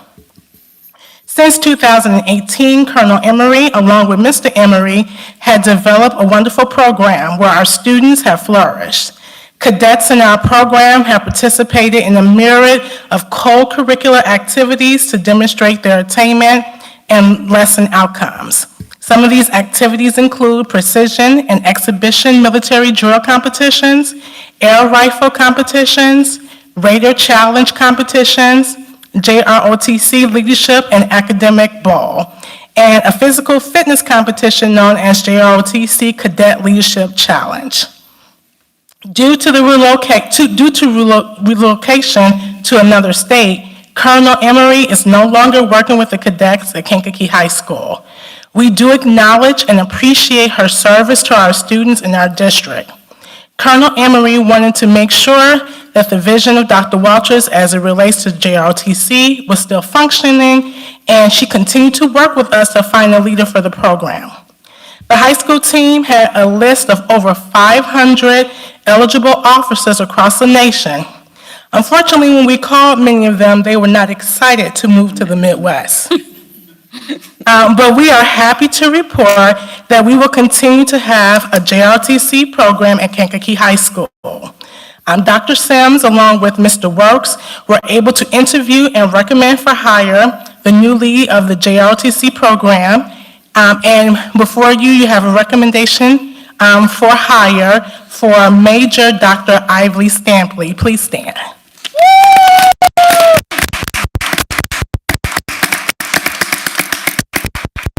Since 2018, Colonel Emery, along with Mr. Emery, had developed a wonderful program where our students have flourished. Cadets in our program have participated in a myriad of co-curricular activities to demonstrate their attainment and lesson outcomes. Some of these activities include precision and exhibition military drill competitions, air rifle competitions, radio challenge competitions, JROTC leadership and academic ball, and a physical fitness competition known as JROTC Cadet Leadership Challenge. Due to relocation to another state, Colonel Emery is no longer working with the cadets at Kankakee High School. We do acknowledge and appreciate her service to our students in our district. Colonel Emery wanted to make sure that the vision of Dr. Walters as it relates to JROTC was still functioning, and she continued to work with us to find a leader for the program. The high school team had a list of over 500 eligible officers across the nation. Unfortunately, when we called many of them, they were not excited to move to the Midwest. But we are happy to report that we will continue to have a JROTC program at Kankakee High School. Dr. Sims, along with Mr. Works, were able to interview and recommend for hire the new lead of the JROTC program. And before you have a recommendation for hire for Major Dr. Ively Stampley. Please stand.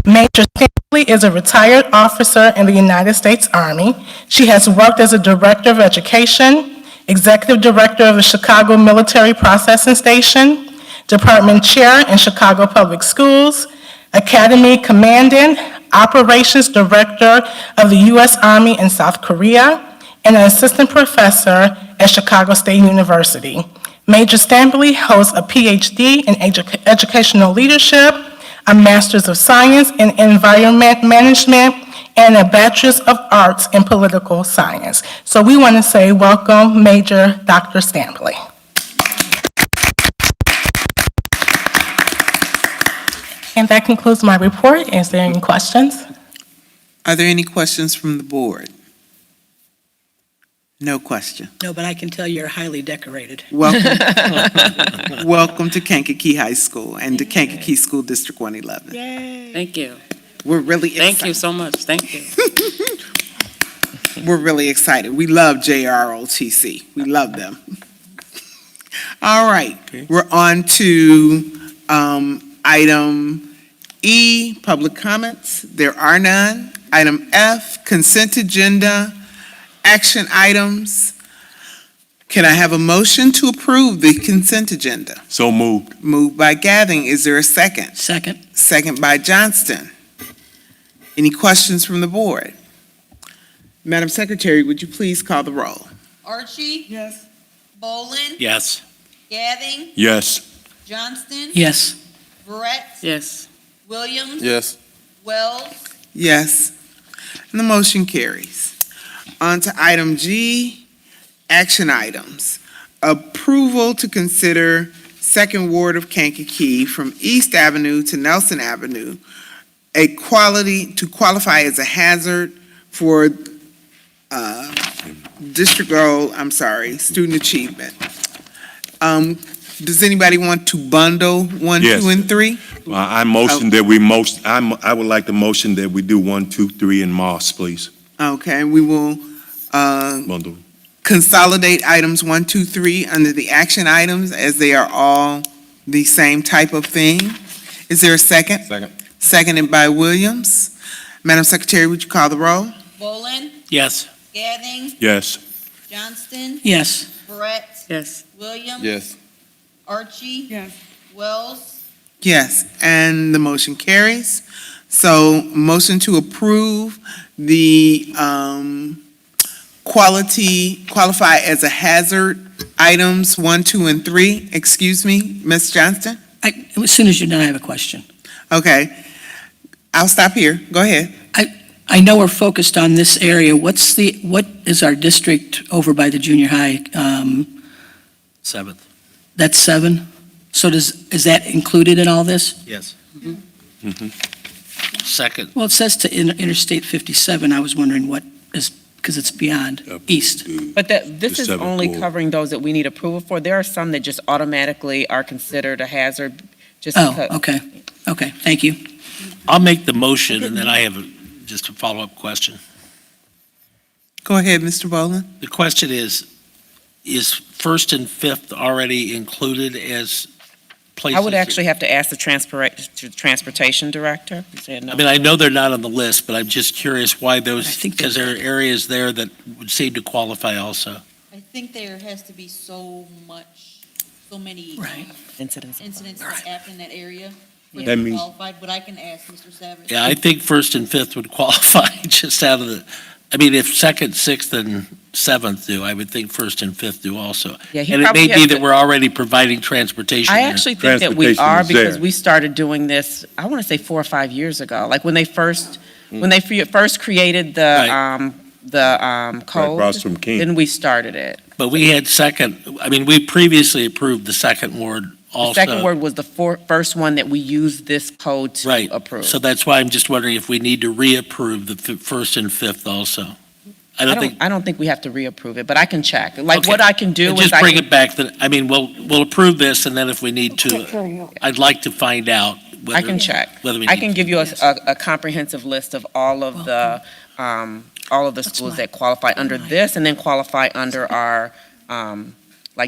Major Stampley is a retired officer in the United States Army. She has worked as a director of education, executive director of the Chicago Military Processing Station, department chair in Chicago Public Schools, academy commandant, operations director of the U.S. Army in South Korea, and an assistant professor at Chicago State University. Major Stampley holds a PhD in educational leadership, a Master's of Science in Environment Management, and a Bachelor's of Arts in Political Science. So we want to say welcome, Major Dr. Stampley. And that concludes my report. Is there any questions? Are there any questions from the board? No question. No, but I can tell you're highly decorated. Welcome, welcome to Kankakee High School and to Kankakee School District 111. Yay. Thank you. We're really excited. Thank you so much. Thank you. We're really excited. We love JROTC. We love them. All right, we're on to item E, public comments. There are none. Item F, consent agenda, action items. Can I have a motion to approve the consent agenda? So moved. Moved by Gathing. Is there a second? Second. Second by Johnston. Any questions from the board? Madam Secretary, would you please call the roll? Archie? Yes. Bolin? Yes. Gathing? Yes. Johnston? Yes. Brett? Yes. Williams? Yes. Wells? Yes. And the motion carries. On to item G, action items. Approval to consider Second Ward of Kankakee from East Avenue to Nelson Avenue, to qualify as a hazard for student achievement. Does anybody want to bundle 1, Yes. 2, and 3? I motion that I would like the motion that we do 1, 2, 3 in Moss, please. Okay, we will Bundle. consolidate items 1, 2, 3 under the action items as they are all the same type of thing. Is there a second? Second. Seconded by Williams. Madam Secretary, would you call the roll? Bolin? Yes. Gathing? Yes. Johnston? Yes. Brett? Yes. Williams? Yes. Archie? Yes. Wells? Yes, and the motion carries. So motion to approve the qualify as a hazard items 1, 2, and 3. Excuse me, Ms. Johnston? As soon as you're done, I have a question. Okay, I'll stop here. Go ahead. I know we're focused on this area. What is our district over by the junior high? 7th. That's 7? So is that included in all this? Yes. Mhm. Second. Well, it says to Interstate 57. I was wondering what is, because it's beyond east. But this The is seventh only ward. covering those that we need approval for. There are some that just automatically are considered a hazard, just Oh, because. okay. Okay, thank you. I'll make the motion, and then I have just a follow-up question. Go ahead, Mr. Boland. The question is 1st and 5th already included as places? I would actually have to ask the transportation director. He said no. I mean, I know they're not on the list, but I'm just curious why I those, think because there are areas there that would seem to qualify also. I think there has to be so many Right. Incidents. incidents Right. that happen in that area for That them to means- qualify, but I can ask Mr. Savage. Yeah, I think 1st and 5th would qualify just out of the, I mean, if 2nd, 6th, and 7th do, I would think 1st and 5th do also. Yeah, he And it probably may has be to- that we're already providing transportation I there. actually think that we Transportation are is because there. we started doing this, I want to say 4 or 5 years ago. Like when they first created the code, Across from King. then we started it. But we had we previously approved the 2nd ward The also. second word was the first one that we used this code to Right. approve. So that's why I'm just wondering if we need to reapprove the 1st and 5th also. I don't think. I don't think we have to reapprove it, but I can check. Like Okay. what I can do And is just bring it back, we'll approve this, and then if we need to, I'd like to find out whether. I can check. Whether we I need can to give do you this. a comprehensive list of all of the schools that qualify under this and then qualify under our,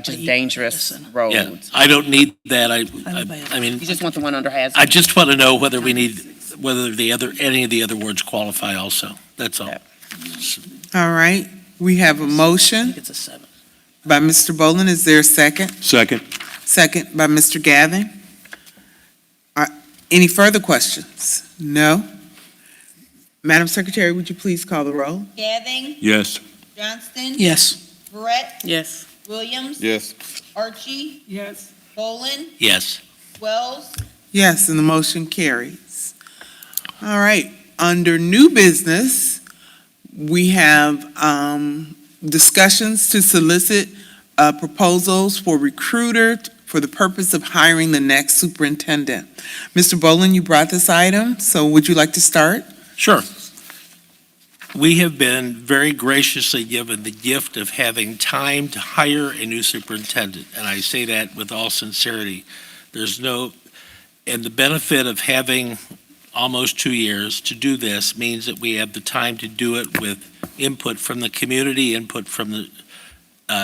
just dangerous Yeah, roads. I don't need that, I mean, You just want the one under hazard? I just want to know whether any of the other words qualify also, that's all. Yeah. All right, we have a I motion think it's a 7. by Mr. Boland. Is there a second? Second. Second by Mr. Gathing. Any further questions? No? Madam Secretary, would you please call the roll? Gathing? Yes. Johnston? Yes. Brett? Yes. Williams? Yes. Archie? Yes. Bolin? Yes, Wells? Yes, and the motion carries. All right, under new business, we have discussions to solicit proposals for recruiter for the purpose of hiring the next superintendent. Mr. Boland, you brought this item, so would you like to start? sure. We have been very graciously given the gift of having time to hire a new superintendent, and I say that with all sincerity. And the benefit of having almost 2 years to do this means that we have the time to do it with input from the community, input from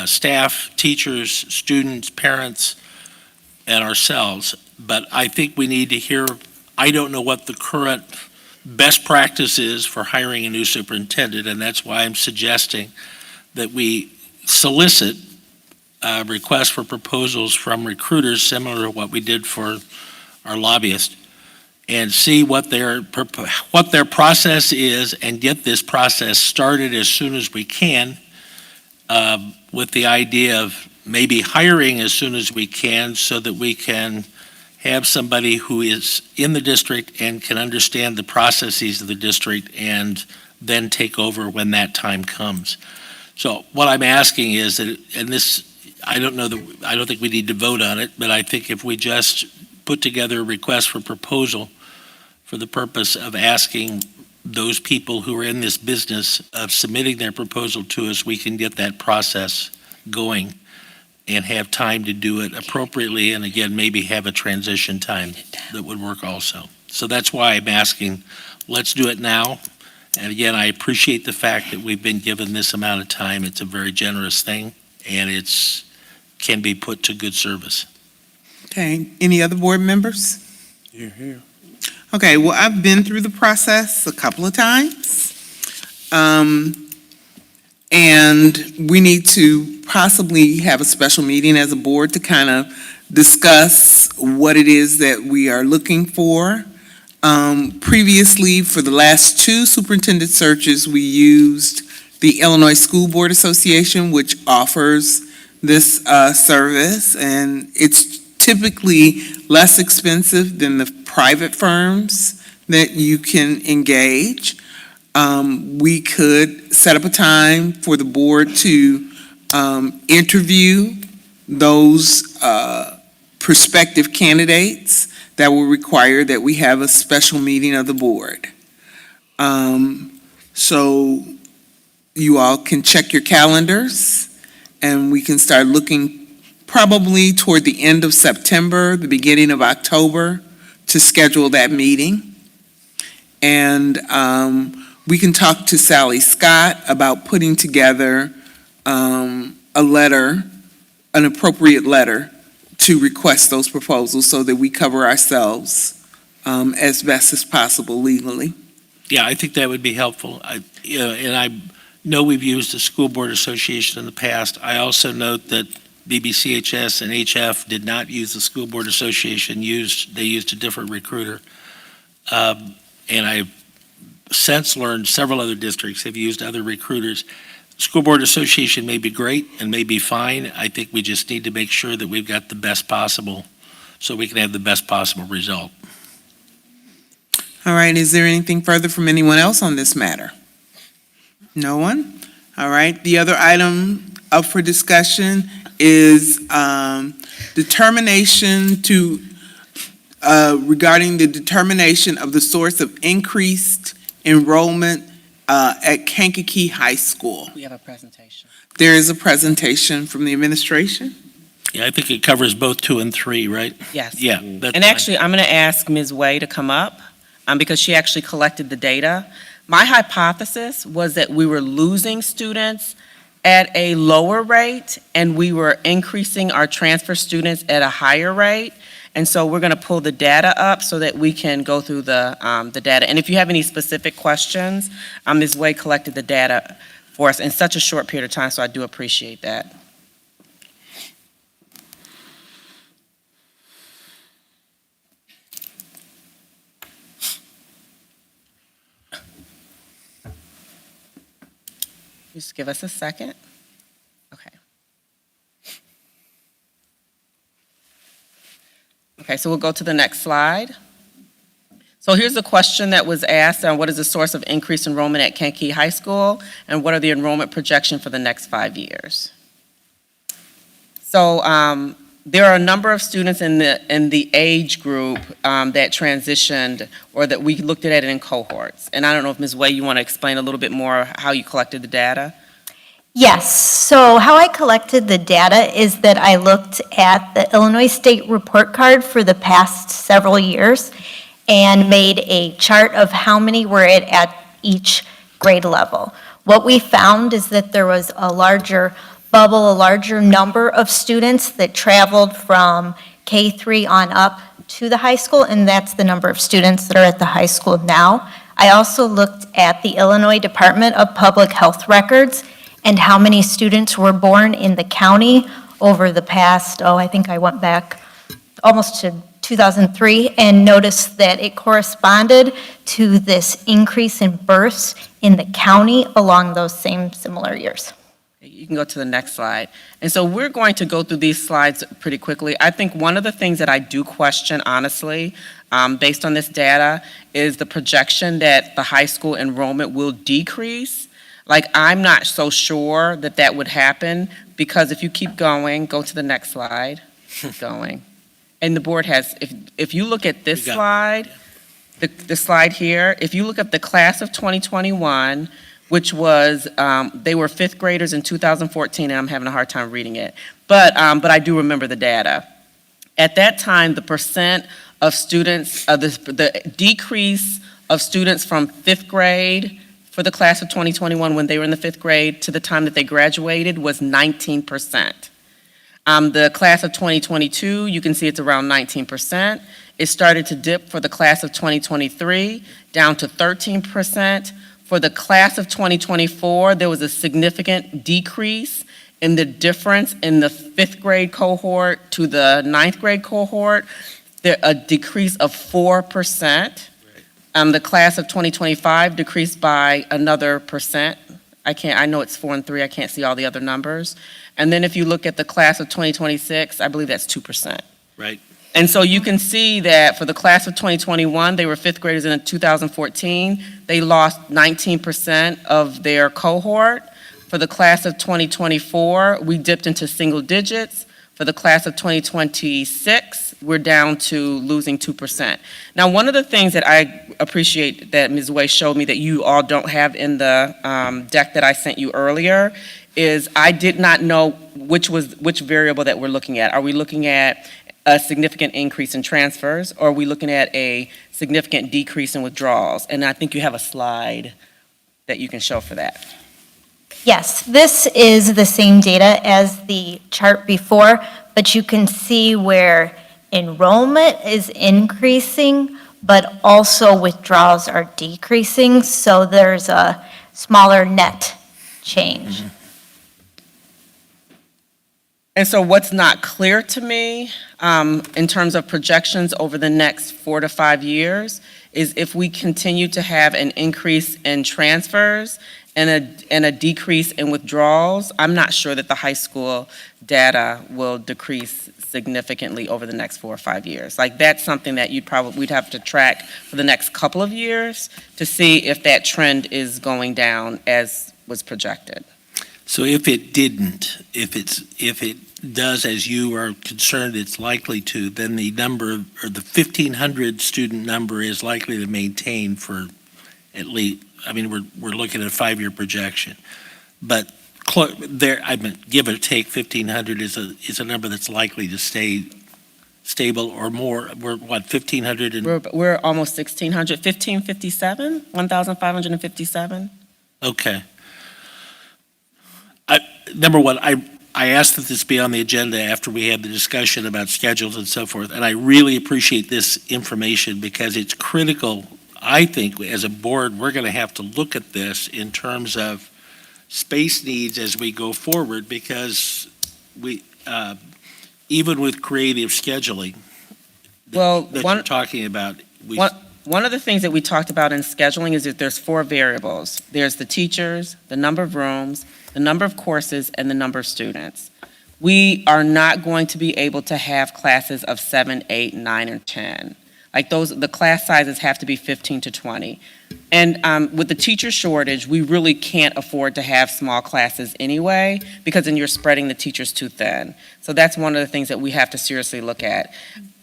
staff, teachers, students, parents, and ourselves. But I think we need to hear, I don't know what the current best practice is for hiring a new superintendent, and that's why I'm suggesting that we solicit requests for proposals from recruiters, similar to what we did for our lobbyist, and see what their process is, and get this process started as soon as we can, with the idea of maybe hiring as soon as we can, so that we can have somebody who is in the district and can understand the processes of the district, and then take over when that time comes. So what I'm asking is that, and this, I don't think we need to vote on it, but I think if we just put together a request for proposal for the purpose of asking those people who are in this business of submitting their proposal to us, we can get that process going and have time to do it appropriately, and again, maybe have a transition time that would work also. So that's why I'm asking, let's do it now. And again, I appreciate the fact that we've been given this amount of time. It's a very generous thing, and can be put to good service. Okay, any other board members? Here. Okay, well, I've been through the process a couple of times. And we need to possibly have a special meeting as a board to kind of discuss what it is that we are looking for. Previously, for the last two superintendent searches, we used the Illinois School Board Association, which offers this service, and it's typically less expensive than the private firms that you can engage. We could set up a time for the board to interview those prospective candidates that will require that we have a special meeting of the board. So you all can check your calendars, and we can start looking probably toward the end of September, the beginning of October, to schedule that meeting. And we can talk to Sally Scott about putting together a letter, an appropriate letter, to request those proposals so that we cover ourselves as best as possible legally. Yeah, I think that would be helpful. And I know we've used the School Board Association in the past. I also note that BBCHS and HF did not use the School Board Association. They used a different recruiter. And I've since learned several other districts have used other recruiters. School Board Association may be great and may be fine. I think we just need to make sure that we've got the best possible, so we can have the best possible result. All right, is there anything further from anyone else on this matter? No one? All right, the other item up for discussion is determination to, regarding the determination of the source of increased enrollment at Kankakee High School. We have a presentation. There is a presentation from the administration. Yeah, I think it covers both 2 and 3, right? Yes. Yeah. That's And fine. actually, I'm going to ask Ms. Way to come up because she actually collected the data. My hypothesis was that we were losing students at a lower rate, and we were increasing our transfer students at a higher rate. And so we're going to pull the data up so that we can go through the data. And if you have any specific questions, Ms. Way collected the data for us in such a short period of time, so I do appreciate that. Just give us a second. Okay. Okay, so we'll go to the next slide. So here's the question that was asked, what is the source of increased enrollment at Kankakee High School, and what are the enrollment projections for the next 5 years? So there are a number of students in the age group that transitioned, or that we looked at it in cohorts. And I don't know if Ms. Way, you want to explain a little bit more how you collected the data? Yes, so how I collected the data is that I looked at the Illinois State Report Card for the past several years and made a chart of how many were at each grade level. What we found is that there was a larger bubble a larger number of students that traveled from K-3 on up to the high school, and that's the number of students that are at the high school now. I also looked at the Illinois Department of Public Health records and how many students were born in the county over the past, I think I went back almost to 2003, and noticed that it corresponded to this increase in births in the county along those same similar years. You can go to the next slide. And so we're going to go through these slides pretty quickly. I think one of the things that I do question, honestly, based on this data, is the projection that the high school enrollment will decrease. Like, I'm not so sure that that would happen, because if you keep going, go to the next slide, keep going. And the board has, if you look at this slide, the slide here, if you look at the class of 2021, which was, they were fifth graders in 2014, and I'm having a hard time reading it, but I do remember the data. At that time, the percent of students, the decrease of students from fifth grade for the class of 2021 when they were in the fifth grade to the time that they graduated was 19%. The class of 2022, you can see it's around 19%. It started to dip for the class of 2023, down to 13%. For the class of 2024, there was a significant decrease in the difference in the fifth grade cohort to the ninth grade cohort, a decrease of 4%. The class of 2025 decreased by another percent. I know it's 4 and 3, I can't see all the other numbers. And then if you look at the class of 2026, I believe that's 2%. Right. And so you can see that for the class of 2021, they were fifth graders in 2014. They lost 19% of their cohort. For the class of 2024, we dipped into single digits. For the class of 2026, we're down to losing 2%. Now, one of the things that I appreciate that Ms. Way showed me that you all don't have in the deck that I sent you earlier is I did not know which variable that we're looking at. Are we looking at a significant increase in transfers, or are we looking at a significant decrease in withdrawals? And I think you have a slide that you can show for that. Yes, this is the same data as the chart before, but you can see where enrollment is increasing, but also withdrawals are decreasing, so there's a smaller net change. And so what's not clear to me in terms of projections over the next 4 to 5 years is if we continue to have an increase in transfers and a decrease in withdrawals, I'm not sure that the high school data will decrease significantly over the next 4 or 5 years. Like, that's something that we'd have to track for the next couple of years to see if that trend is going down as was projected. So if it didn't, if it does as you are concerned it's likely to, then the number, or the 1,500 student number is likely to maintain for at least, I mean, we're looking at a 5-year projection. But give or take, 1,500 is a number that's likely to stay stable or more. We're what, 1,500 and? We're almost 1,600, 1,557, 1,557. Okay. Number one, I asked that this be on the agenda after we had the discussion about schedules and so forth, and I really appreciate this information because it's critical. I think as a board, we're going to have to look at this in terms of space needs as we go forward, because we, even with creative scheduling that you're talking about. One of the things that we talked about in scheduling is that there's 4 variables. There's the teachers, the number of rooms, the number of courses, and the number of students. We are not going to be able to have classes of 7, 8, 9, or 10. Like the class sizes have to be 15 to 20. And with the teacher shortage, we really can't afford to have small classes anyway, because then you're spreading the teachers too thin. So that's one of the things that we have to seriously look at.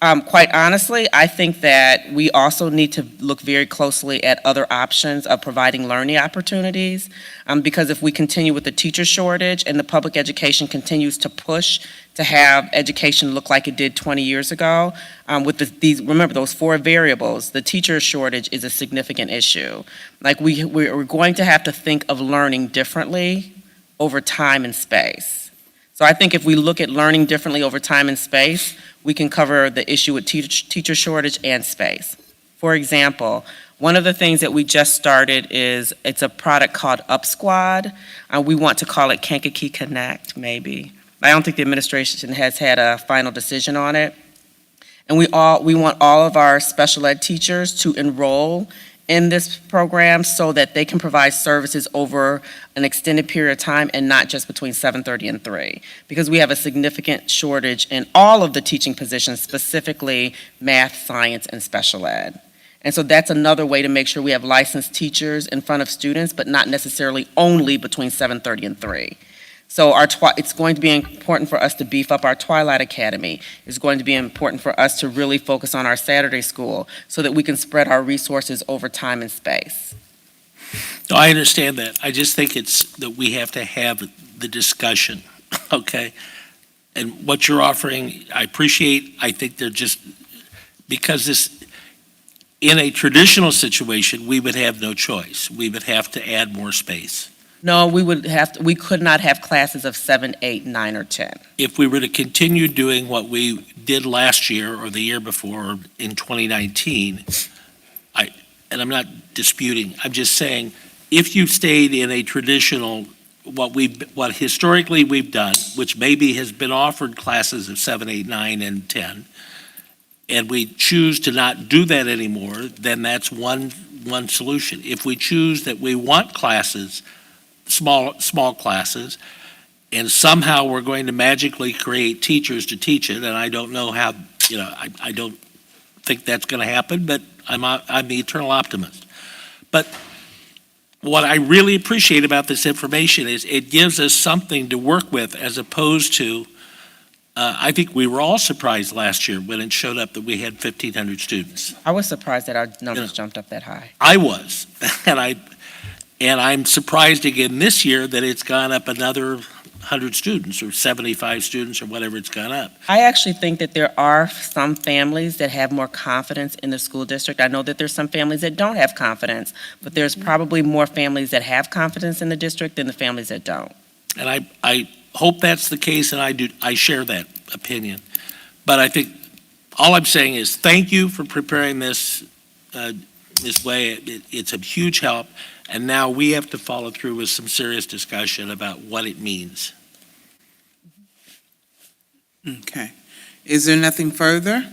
Quite honestly, I think that we also need to look very closely at other options of providing learning opportunities, because if we continue with the teacher shortage and the public education continues to push to have education look like it did 20 years ago, with remember those 4 variables, the teacher shortage is a significant issue. Like we're going to have to think of learning differently over time and space. So I think if we look at learning differently over time and space, we can cover the issue with teacher shortage and space. For example, one of the things that we just started is, it's a product called Up Squad. We want to call it Kankakee Connect, maybe. I don't think the administration has had a final decision on it. And we want all of our special ed teachers to enroll in this program so that they can provide services over an extended period of time and not just between 7:30 and 3. Because we have a significant shortage in all of the teaching positions, specifically math, science, and special ed. And so that's another way to make sure we have licensed teachers in front of students, but not necessarily only between 7:30 and 3. So it's going to be important for us to beef up our Twilight Academy. It's going to be important for us to really focus on our Saturday school so that we can spread our resources over time and space. No, I understand that. I just think it's that we have to have the discussion, okay? And what you're offering, I appreciate. I think they're just, because this, in a traditional situation, we would have no choice. We would have to add more space. No, we could not have classes of 7, 8, 9, or 10. If we were to continue doing what we did last year or the year before or in 2019, and I'm not disputing, I'm just saying, if you stayed in a traditional, what historically we've done, which maybe has been offered classes of 7, 8, 9, and 10, and we choose to not do that anymore, then that's one solution. If we choose that we want classes, small classes, and somehow we're going to magically create teachers to teach it, and I don't know how, I don't think that's going to happen, but I'm the eternal optimist. But what I really appreciate about this information is it gives us something to work with, as opposed to, I think we were all surprised last year when it showed up that we had 1,500 students. I was surprised that our numbers jumped up that high. I was, and I'm surprised again this year that it's gone up another 100 students or 75 students or whatever it's gone up. I actually think that there are some families that have more confidence in the school district. I know that there's some families that don't have confidence, but there's probably more families that have confidence in the district than the families that don't. And I hope that's the case, and I share that opinion. But I think all I'm saying is thank you for preparing this this way. It's a huge help. And now we have to follow through with some serious discussion about what it means. Okay. Is there nothing further,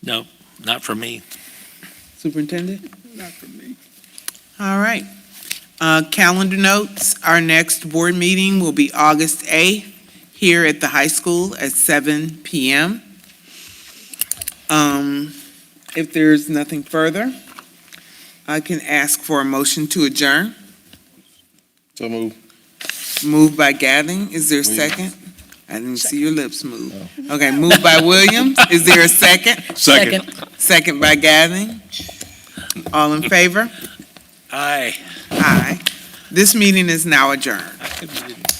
No, not for me. Superintendent? Not for me. All right. Calendar notes, our next board meeting will be August 8th here at the high school at 7 p.m. If there's nothing further, I can ask for a motion to adjourn. So move. Moved by Gathing. Is there a second? I didn't see your lips move. Okay, moved by Williams. Is there a second? Second. Second by Gathing. All in favor? Aye. Aye. This meeting is now adjourned. How come you didn't